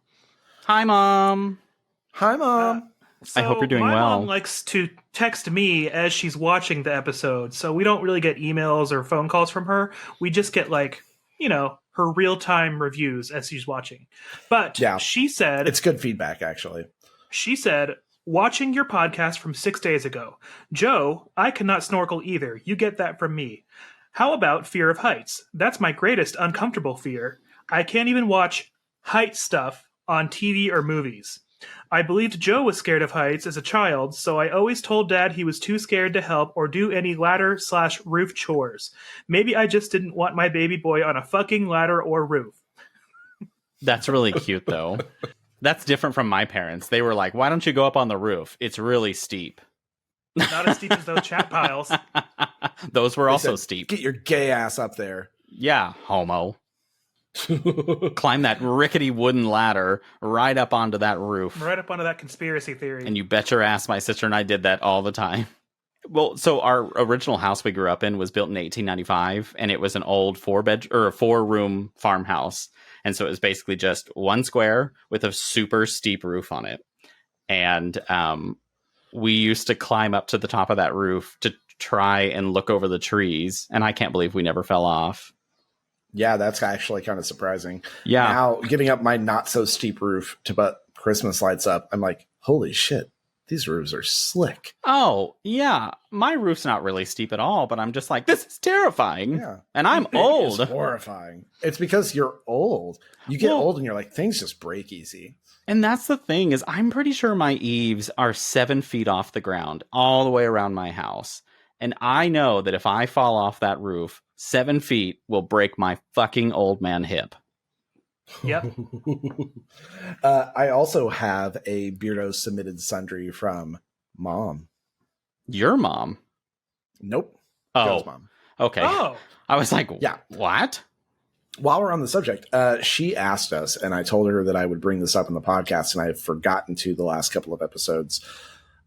Hi, Mom. Hi, Mom. So I hope you're doing my well. mom likes to text me as she's watching the episode, so we don't really get emails or phone calls from her. We just get, like, you know, her real-time reviews as she's watching. But Yeah. she said... It's good feedback, actually. She said, watching your podcast from 6 days ago. Joe, I cannot snorkel either. You get that from me. How about fear of heights? That's my greatest uncomfortable fear. I can't even watch height stuff on TV or movies. I believed Joe was scared of heights as a child, so I always told Dad he was too scared to help or do any ladder/roof chores. Maybe I just didn't want my baby boy on a fucking ladder or roof. That's really cute, though. That's different from my parents. They were like, why don't you go up on the roof? It's really steep. Not as steep as those chat piles. Those were They also said, steep. Get your gay ass up there. Yeah, homo. Climb that rickety wooden ladder right up onto that roof. Right up onto that conspiracy theory. And you bet your ass my sister and I did that all the time. Well, so our original house we grew up in was built in 1895, and it was an old four-room farmhouse. And so it was basically just one square with a super steep roof on it. And we used to climb up to the top of that roof to try and look over the trees. And I can't believe we never fell off. Yeah, that's actually kind of surprising. Yeah. Now, getting up my not so steep roof to put Christmas lights up, I'm like, holy shit, these roofs are slick. Oh, yeah. My roof's not really steep at all, but I'm just like, this is terrifying. Yeah. And I'm old. It's horrifying. It's because you're old. You get old and you're like, things just break easy. And that's the thing, is I'm pretty sure my eaves are 7 feet off the ground all the way around my house. And I know that if I fall off that roof, 7 feet will break my fucking old man hip. Yep. I also have a Beardo submitted sundry from Mom. Your mom? Nope. Oh, Joe's mom. Okay. Oh, I was like, Yeah. what? While we're on the subject, she asked us, and I told her that I would bring this up in the podcast, and I've forgotten to the last couple of episodes.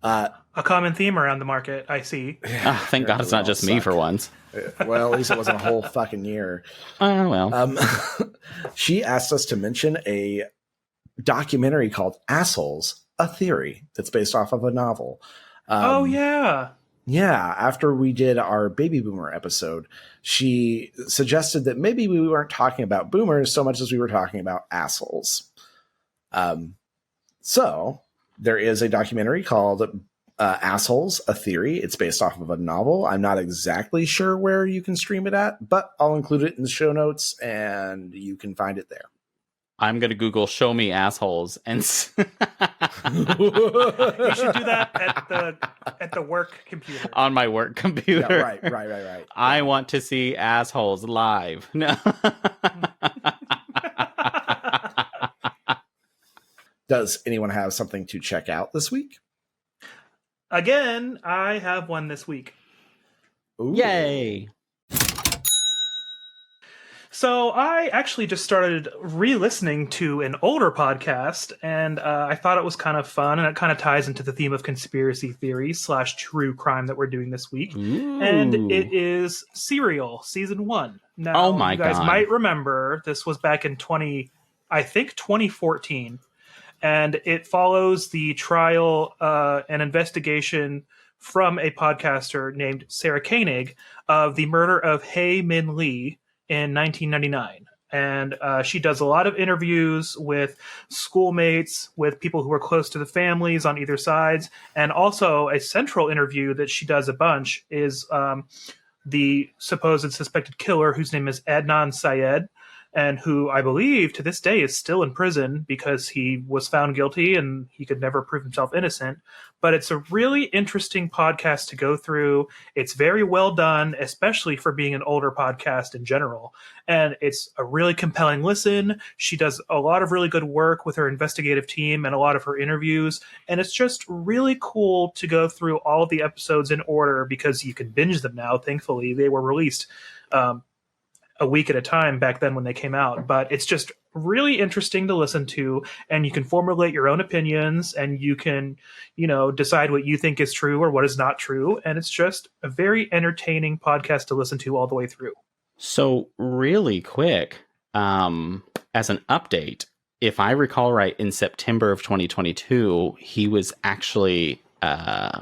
a common theme around the market, I see. Oh, thank God it's not just me for once. Well, at least it wasn't a whole fucking year. Well. She asked us to mention a documentary called Assholes, a Theory that's based off of a novel. Oh, yeah. Yeah, after we did our baby boomer episode, she suggested that maybe we weren't talking about boomers so much as we were talking about assholes. So there is a documentary called Assholes, a Theory. It's based off of a novel. I'm not exactly sure where you can stream it at, but I'll include it in the show notes and you can find it there. I'm going to Google show me assholes and You should do that at the work computer. on my work computer. Yeah, right. I want to see assholes live. No. Does anyone have something to check out this week? Again, I have one this week. Ooh. Yay. So I actually just started re-listening to an older podcast, and I thought it was kind of fun, and it kind of ties into the theme of conspiracy theories / true crime that we're doing this week. Ooh. And it is Serial Season 1. Now, Oh my you guys God. might remember this was back in 2014, and it follows the trial and investigation from a podcaster named Sarah Koenig of the murder of Hae Min Lee in 1999. And she does a lot of interviews with schoolmates, with people who are close to the families on either sides. And also a central interview that she does a bunch is the supposed suspected killer, whose name is Adnan Syed, and who I believe to this day is still in prison because he was found guilty and he could never prove himself innocent. But it's a really interesting podcast to go through. It's very well done, especially for being an older podcast in general. And it's a really compelling listen. She does a lot of really good work with her investigative team and a lot of her interviews. And it's just really cool to go through all of the episodes in order because you can binge them now. Thankfully, they were released a week at a time back then when they came out. But it's just really interesting to listen to, and you can formulate your own opinions, and you can, decide what you think is true or what is not true. And it's just a very entertaining podcast to listen to all the way through. So really quick, as an update, if I recall right, in September of 2022, he was actually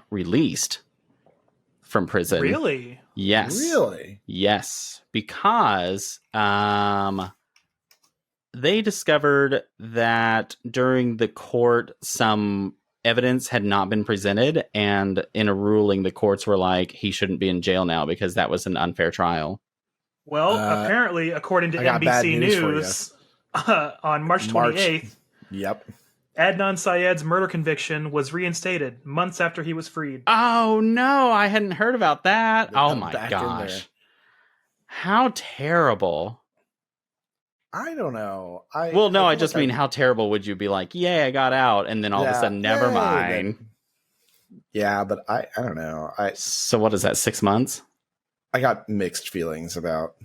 released from prison. Really? Yes. Really? Yes, because they discovered that during the court, some evidence had not been presented, and in a ruling, the courts were like, he shouldn't be in jail now because that was an unfair trial. Well, apparently, according to I got bad NBC news for News, on March 28th, Yep. Adnan Syed's murder conviction was reinstated months after he was freed. Oh no, I hadn't heard about that. They Oh come my back in there. gosh. How terrible. I don't know. I feel just like mean how terrible would you be like, yay, I got out, and then all of a Yeah, sudden, never yay, mind. Yeah, but I don't know. So what is that, 6 months? I got mixed feelings about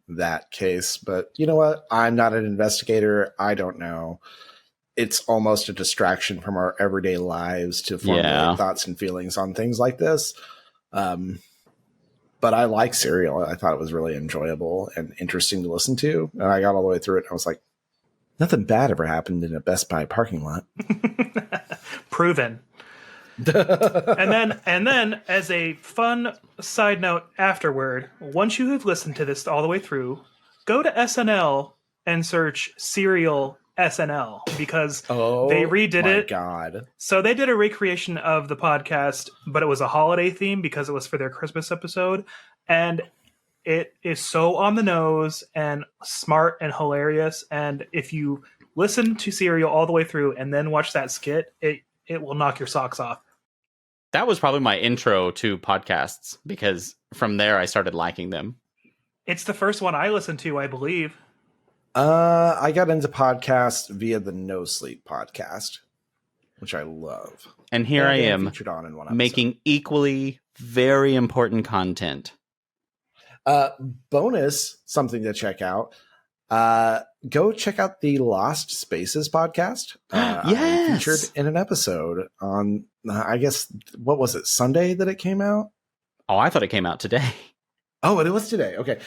that case, but you know what? I'm not an investigator. I don't know. It's almost a distraction from our everyday lives to formulate thoughts and feelings on things like this. But I like Serial. I thought it was really enjoyable and interesting to listen to. And I got all the way through it and I was like, nothing bad ever happened in a Best Buy parking lot. Proven. and then as a fun side note afterward, once you have listened to this all the way through, go to SNL and search Serial SNL because they redid it. God. So they did a recreation of the podcast, but it was a holiday theme because it was for their Christmas episode. And it is so on the nose and smart and hilarious. And if you listen to Serial all the way through and then watch that skit, it will knock your socks off. That was probably my intro to podcasts because from there I started liking them. It's the first one I listened to, I believe. I got into podcasts via the No Sleep podcast, which I love. And here I am featured on in one episode. making equally very important content. Bonus, something to check out. Go check out the Lost Spaces podcast. Yes! I featured in an episode on, I guess, what was it, Sunday that it came out? Oh, I thought it came out today. Oh, it was today. Okay.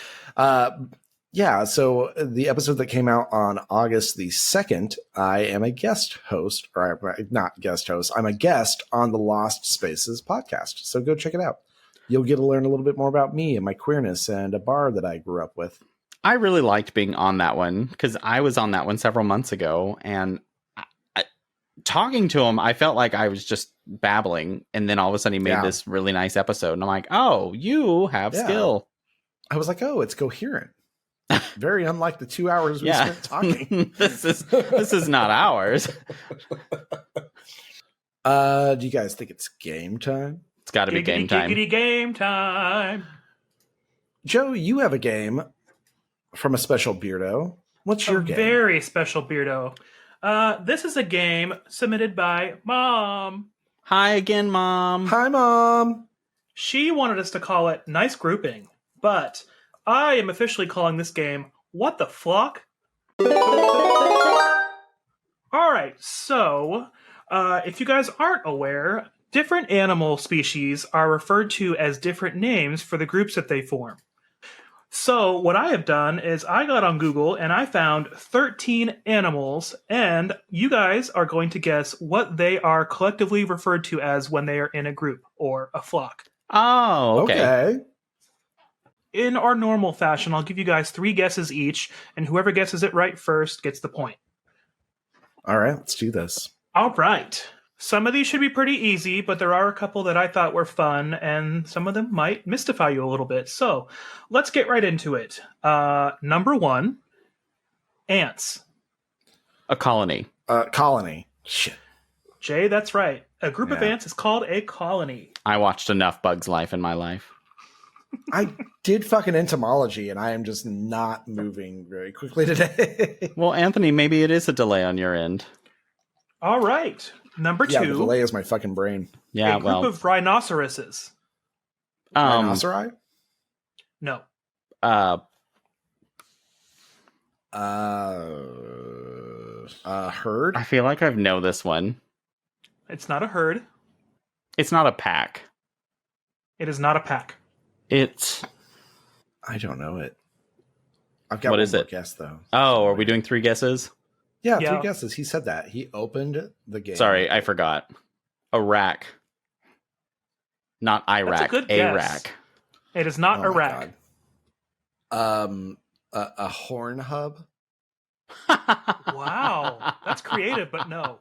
Yeah, so the episode that came out on August the 2nd, I am a guest host, or not guest host, I'm a guest on the Lost Spaces podcast. So go check it out. You'll get to learn a little bit more about me and my queerness and a bar that I grew up with. I really liked being on that one because I was on that one several months ago, and talking to him, I felt like I was just babbling, and then all of a sudden he made this really nice episode, and I'm like, oh, you have skill. I was like, oh, it's coherent. Very unlike the 2 hours we spent talking. This is not ours. Do you guys think it's game time? It's got to be game time. Giggity game time. Joe, you have a game from a special beardo. What's your game? Very special beardo. This is a game submitted by Mom. Hi again, Mom. Hi, Mom. She wanted us to call it Nice Grouping, but I am officially calling this game What the Flock? Alright, so if you guys aren't aware, different animal species are referred to as different names for the groups that they form. So what I have done is I got on Google and I found 13 animals, and you guys are going to guess what they are collectively referred to as when they are in a group or a flock. Oh, okay. In our normal fashion, I'll give you guys 3 guesses each, and whoever guesses it right first gets the point. All right, let's do this. All right. Some of these should be pretty easy, but there are a couple that I thought were fun, and some of them might mystify you a little bit. So let's get right into it. Number 1, ants. A colony. Colony. Shit. Jay, that's right. A group of ants is called a colony. I watched enough Bug's Life in my life. I did fucking entomology, and I am just not moving very quickly today. Well, Anthony, maybe it is a delay on your end. All right. Number 2. Yeah, the delay is my fucking brain. Yeah, a group of rhinoceroses. Rhinoceri? No. Herd? I feel like I know this one. It's not a herd. It's not a pack. It is not a pack. I don't know it. I've got what one is more it? guess, though. Oh, are we doing 3 guesses? Yeah, 3 guesses. He said that. He opened the game. Sorry, I forgot. Iraq. Not Iraq. That's a good guess. Iraq. It is not Iraq. A horn hub? Wow. That's creative, but no.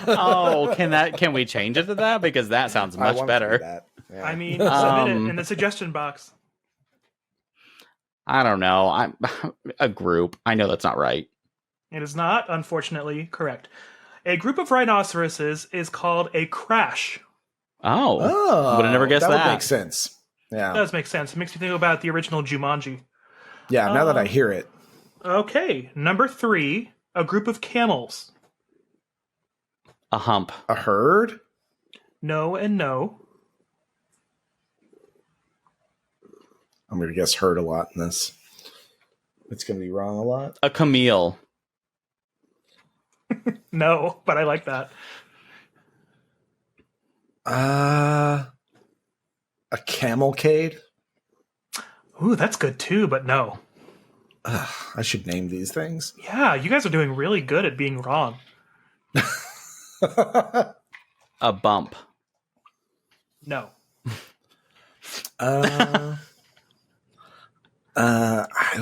Oh, can we change it to that? Because that sounds much better. Yeah. I mean, submit it in the suggestion box. I don't know. I'm a group. I know that's not right. It is not, unfortunately, correct. A group of rhinoceroses is called a crash. Oh. Would have never guessed that. That would make sense. Yeah. It does make sense. It makes me think about the original Jumanji. Yeah, now that I hear it. Okay, number 3, a group of camels. A hump. A herd? No and no. I'm going to guess herd a lot in this. It's going to be wrong a lot. A camel. No, but I like that. A camelcade? Ooh, that's good too, but no. I should name these things. Yeah, you guys are doing really good at being wrong. A bump. No. Oh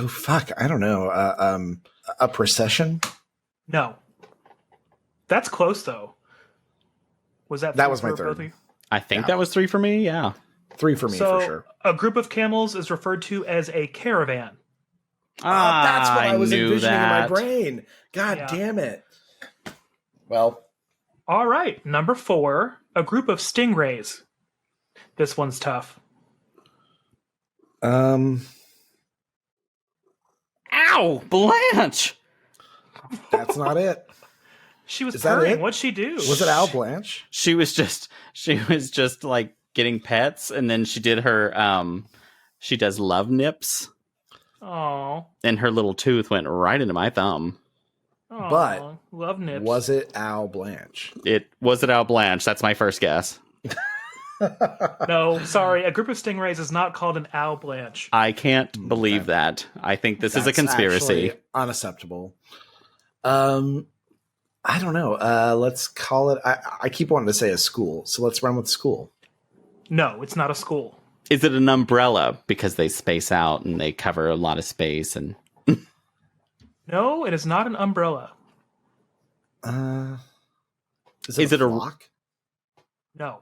fuck! I don't know. A procession? No. That's close though. Was that? That was my third. I think that was 3 for me. Yeah, 3 for me so, for sure. A group of camels is referred to as a caravan. That's what I was envisioning that. in my brain. God damn it! Well, all right. Number 4, a group of stingrays. This one's tough. Ow, Blanche. That's not it. She was purring. What'd she do? Was it Al Blanche? She was just like getting pets, and then she did her She does love nips, Oh. and her little tooth went right into my thumb. But love nips. Was it Al Blanche? It Al Blanche. That's my first guess. No, sorry. A group of stingrays is not called an owl blanche. I can't believe that. I think this is a That's conspiracy. actually unacceptable. I don't know. Let's call it. I keep wanting to say a school, so let's run with school. No, it's not a school. Is it an umbrella? Because they space out and they cover a lot of space. And No, it is not an umbrella. Is it a rock? No.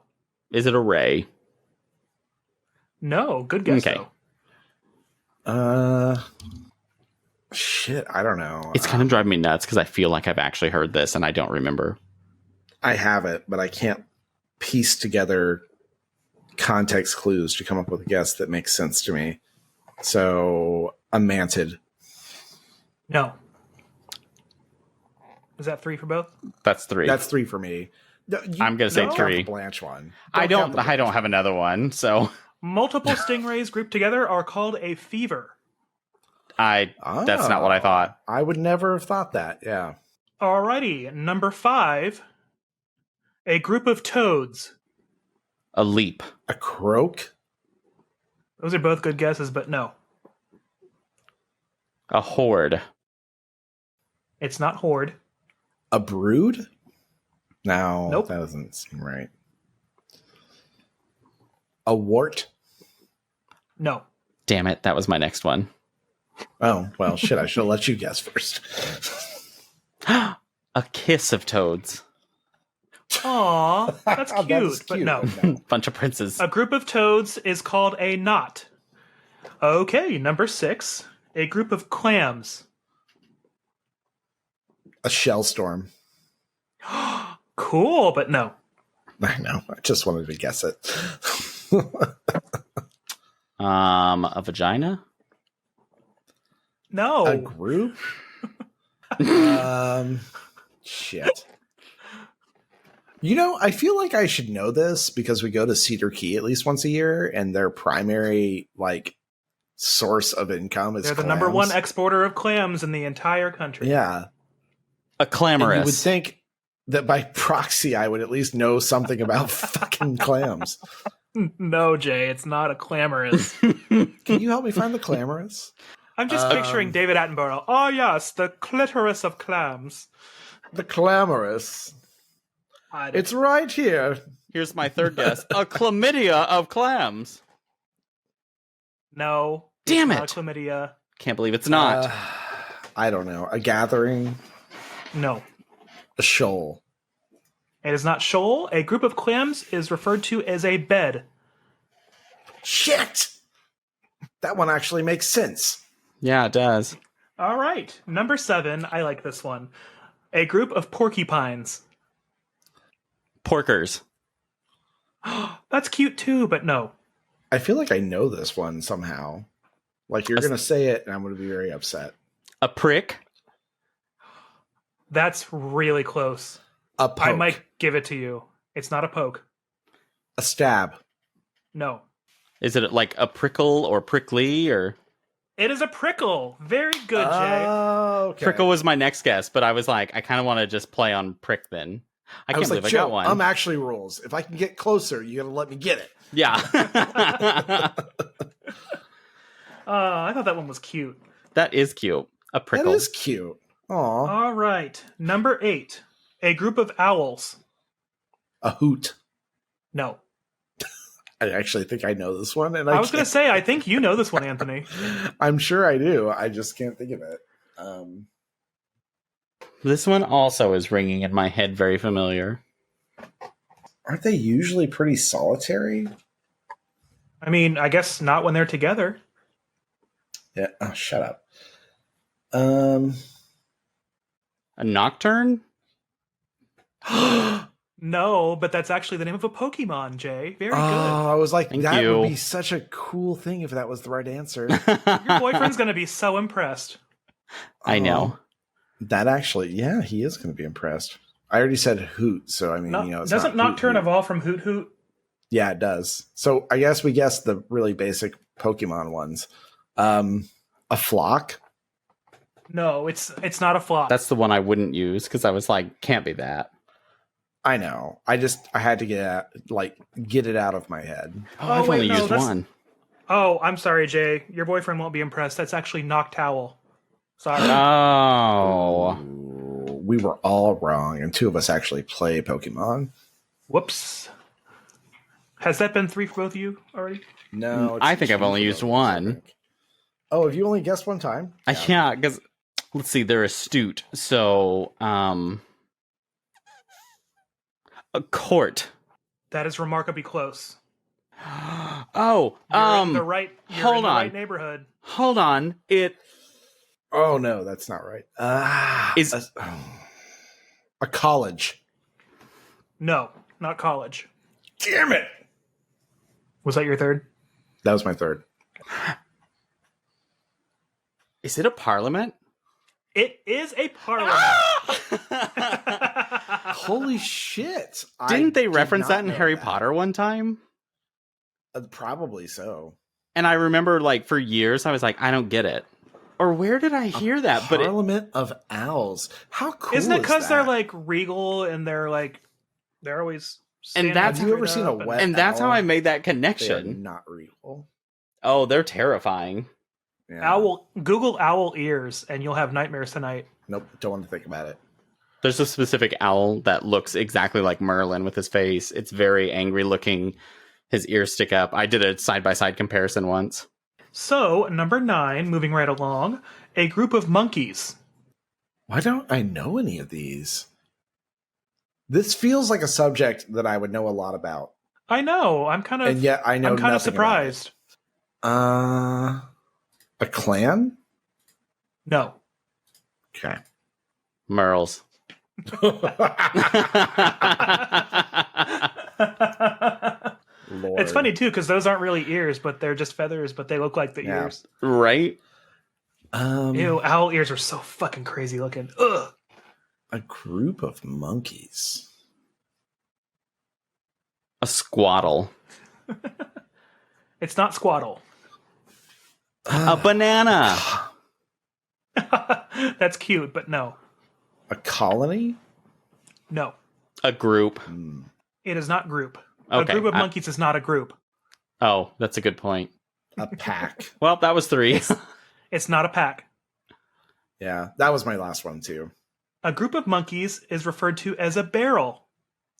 Is it a ray? No, good guess, Okay. though. Shit, I don't know. It's kind of driving me nuts because I feel like I've actually heard this and I don't remember. I have it, but I can't piece together context clues to come up with a guess that makes sense to me. So, a mantid. No. Is that 3 for both? That's 3. That's 3 for me. No, I'm gonna say don't count 3. the Blanche one. I count don't the Blanche have another one, so Multiple stingrays grouped together are called a fever. that's not what I thought. I would never have thought that. Yeah. Alrighty, number 5. A group of toads. A leap. A croak? Those are both good guesses, but no. A horde. It's not horde. A brood? No, Nope. that doesn't seem right. A wart? No. Damn it, that was my next one. Oh, well, shit, I should have let you guess first. A kiss of toads. Aw, that's cute, That is but cute, no. Bunch of princes. A group of toads is called a knot. Okay, number 6. A group of clams. A shell storm. Cool, but no. I know. I just wanted to guess it. A vagina? No. A group? Shit. You know, I feel like I should know this because we go to Cedar Key at least once a year, and their primary source of income is They're the clams. number 1 exporter of clams in the entire country. Yeah. A And clamorous. you would think that by proxy I would at least know something about fucking clams. No, Jay, it's not a clamorous. Can you help me find the clamorous? I'm just picturing David Attenborough. Oh, yes, the clitoris of clams. The clamorous. It's right here. Here's my third guess. A chlamydia of clams. No. Damn it's it. not a chlamydia. Can't believe it's not. I don't know. A gathering. No. A shoal. It is not shoal. A group of clams is referred to as a bed. Shit! That one actually makes sense. Yeah, it does. All right. Number 7. I like this one. A group of porcupines. Porkers. That's cute too, but no. I feel like I know this one somehow. Like you're going to say it and I'm going to be very upset. A prick. That's really close. A poke. I might give it to you. It's not a poke. A stab. No. Is it like a prickle or prickly or? It is a prickle. Very good, Jay. Okay. Prickle was my next guess, but I was like, I kind of want to just play on prick then. I can't was believe like, I got Joe, one. actually rules. If I can get closer, you got to let me get it. Yeah. I thought that one was cute. That is cute. A prickle. That is cute. Aw. All right. Number 8. A group of owls. A hoot. No. I actually think I know this one. And I was going to say, I think you know this one, Anthony. I'm sure I do. I just can't think of it. This one also is ringing in my head very familiar. Aren't they usually pretty solitary? I mean, I guess not when they're together. Yeah. Oh, shut up. A nocturne? No, but that's actually the name of a Pokemon, Jay. Very good. I was like, Thank that you. would be such a cool thing if that was the right answer. Your boyfriend's going to be so impressed. I know. That actually, yeah, he is going to be impressed. I already said hoot, so I mean, it's doesn't not Nocturne hoot. evolve from Hoot Hoot? Yeah, it does. So I guess we guessed the really basic Pokemon ones. A flock? No, it's not a flock. That's the one I wouldn't use because I was like, can't be that. I know. I had to get it out of my head. Oh, I've only used one. Oh, I'm sorry, Jay. Your boyfriend won't be impressed. That's actually Noctowl. Sorry. Oh. Ooh, we were all wrong, and 2 of us actually play Pokemon. Whoops. Has that been 3 for both of you already? No, I think I've only used one. Oh, have you only guessed one time? Yeah, because let's see, they're astute. So, a court. That is remarkably close. Oh, You're in the right neighborhood. Hold on. Oh no, that's not right. Is a college. No, not college. Damn it! Was that your third? That was my third. Is it a parliament? It is a parliament. Holy shit! Didn't they reference that in Harry Potter one time? Probably so. And I remember, like, for years, I was like, I don't get it. Or where did I hear that? Parliament of Owls. How cool Isn't it because they're like regal and they're always. And that's have you ever seen a wet? And that's how I made that They're connection. not regal. Oh, they're terrifying. Yeah. Google owl ears, and you'll have nightmares tonight. Nope, don't want to think about it. There's a specific owl that looks exactly like Merlin with his face. It's very angry looking. His ears stick up. I did a side-by-side comparison once. So, number 9, moving right along, a group of monkeys. Why don't I know any of these? This feels like a subject that I would know a lot about. I know. I'm kind of. And yet I know I'm kind of nothing about it. surprised. A clan? No. Okay. Merles. Lord. It's funny too because those aren't really ears, but they're just feathers, but they look like the ears. Right? Ew, owl ears are so fucking crazy looking. Ugh. A group of monkeys. A squaddle. It's not Squaddle. A banana. That's cute, but no. A colony? No. A group. It is not group. Okay. A group of monkeys is not a group. Oh, that's a good point. A pack. Well, that was 3. It's not a pack. Yeah, that was my last one too. A group of monkeys is referred to as a barrel.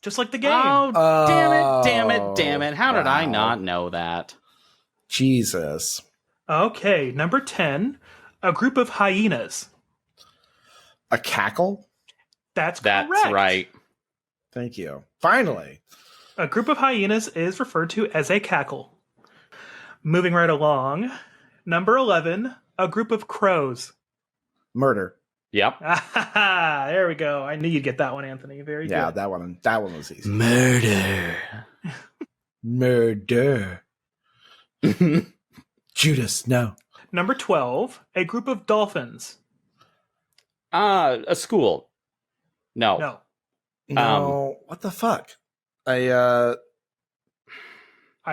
Just like the game. Oh, damn it. How did I not know that? Jesus. Okay, number 10. A group of hyenas. A cackle? That's That's correct. right. Thank you. Finally. A group of hyenas is referred to as a cackle. Moving right along. Number 11. A group of crows. Murder. Yep. There we go. I knew you'd get that one, Anthony. Very Yeah, good. that one was easy. Murder. Murder. Judas, no. Number 12. A group of dolphins. A school. No. No. No. What the fuck? I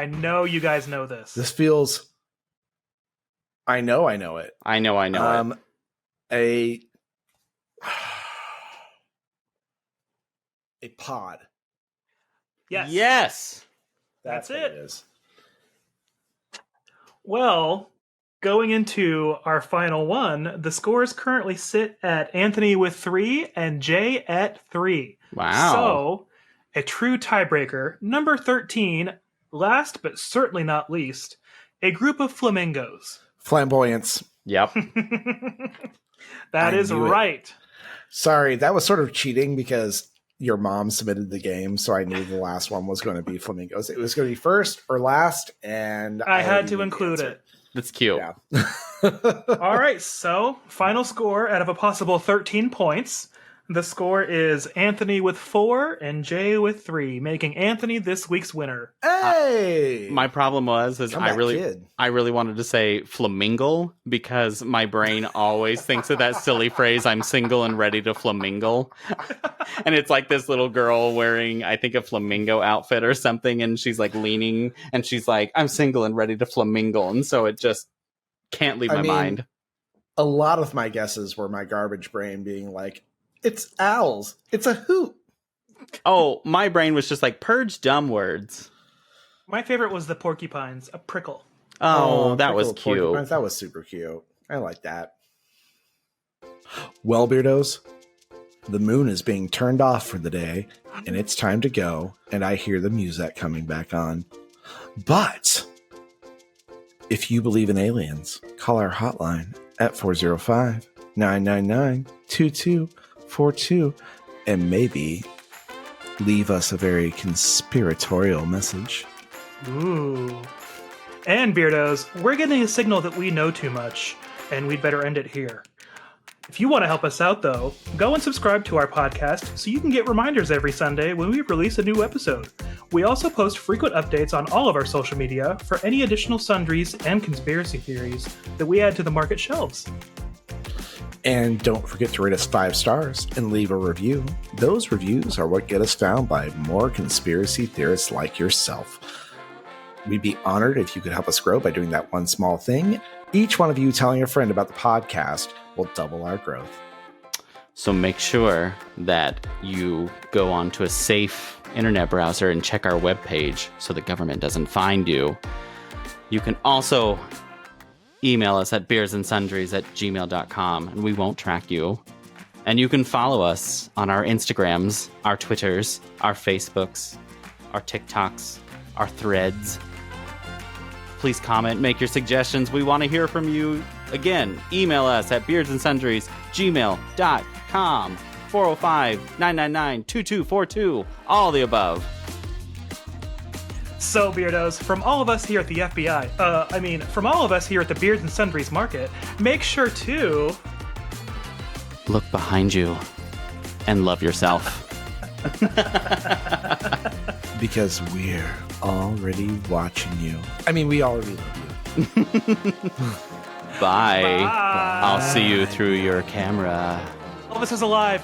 know you guys know this. This feels. I know it. I know it. A pod. Yes. Yes. That's what it. is. Well, going into our final one, the scores currently sit at Anthony with 3 and Jay at 3. Wow. So, a true tiebreaker. Number 13, last but certainly not least, a group of flamingos. Flamboyance. Yep. That I is knew it. right. Sorry, that was sort of cheating because your mom submitted the game, so I knew the last one was going to be flamingos. It was going to be first or last, and I had already to knew the include answer. it. That's cute. Yeah. All right, so final score out of a possible 13 points. The score is Anthony with 4 and Jay with 3, making Anthony this week's winner. Hey! My problem was Come back, kid. I really wanted to say flamingo because my brain always thinks of that silly phrase, I'm single and ready to flamingo. And it's like this little girl wearing, I think, a flamingo outfit or something, and she's like leaning and she's like, I'm single and ready to flamingo. And so it just can't leave my mind. A lot of my guesses were my garbage brain being like, it's owls. It's a hoot. Oh, my brain was just like, purge dumb words. My favorite was the porcupines, a prickle. Oh, that was prickle cute. porcupines. That was super cute. I like that. Well, Beardos, the moon is being turned off for the day, and it's time to go, and I hear the music coming back on. But if you believe in aliens, call our hotline at 405-999-2242 and maybe leave us a very conspiratorial message. Ooh. And Beardos, we're getting a signal that we know too much, and we'd better end it here. If you want to help us out, though, go and subscribe to our podcast so you can get reminders every Sunday when we release a new episode. We also post frequent updates on all of our social media for any additional sundries and conspiracy theories that we add to the market shelves. And don't forget to rate us 5 stars and leave a review. Those reviews are what get us found by more conspiracy theorists like yourself. We'd be honored if you could help us grow by doing that one small thing. Each one of you telling a friend about the podcast will double our growth. So make sure that you go onto a safe internet browser and check our webpage so the government doesn't find you. You can also email us at bearsandsundries@gmail.com and we won't track you. And you can follow us on our Instagrams, our Twitters, our Facebooks, our TikToks, our Threads. Please comment, make your suggestions. We want to hear from you. Again, email us at bearsandsundries@gmail.com. 405-999-2242. All the above. So, Beardos, from all of us here at the FBI, from all of us here at the Beards and Sundries Market, make sure to Look behind you and love yourself. Because we're already watching you. I mean, we already love you. Bye. Bye. I'll see you through your camera. Elvis is alive.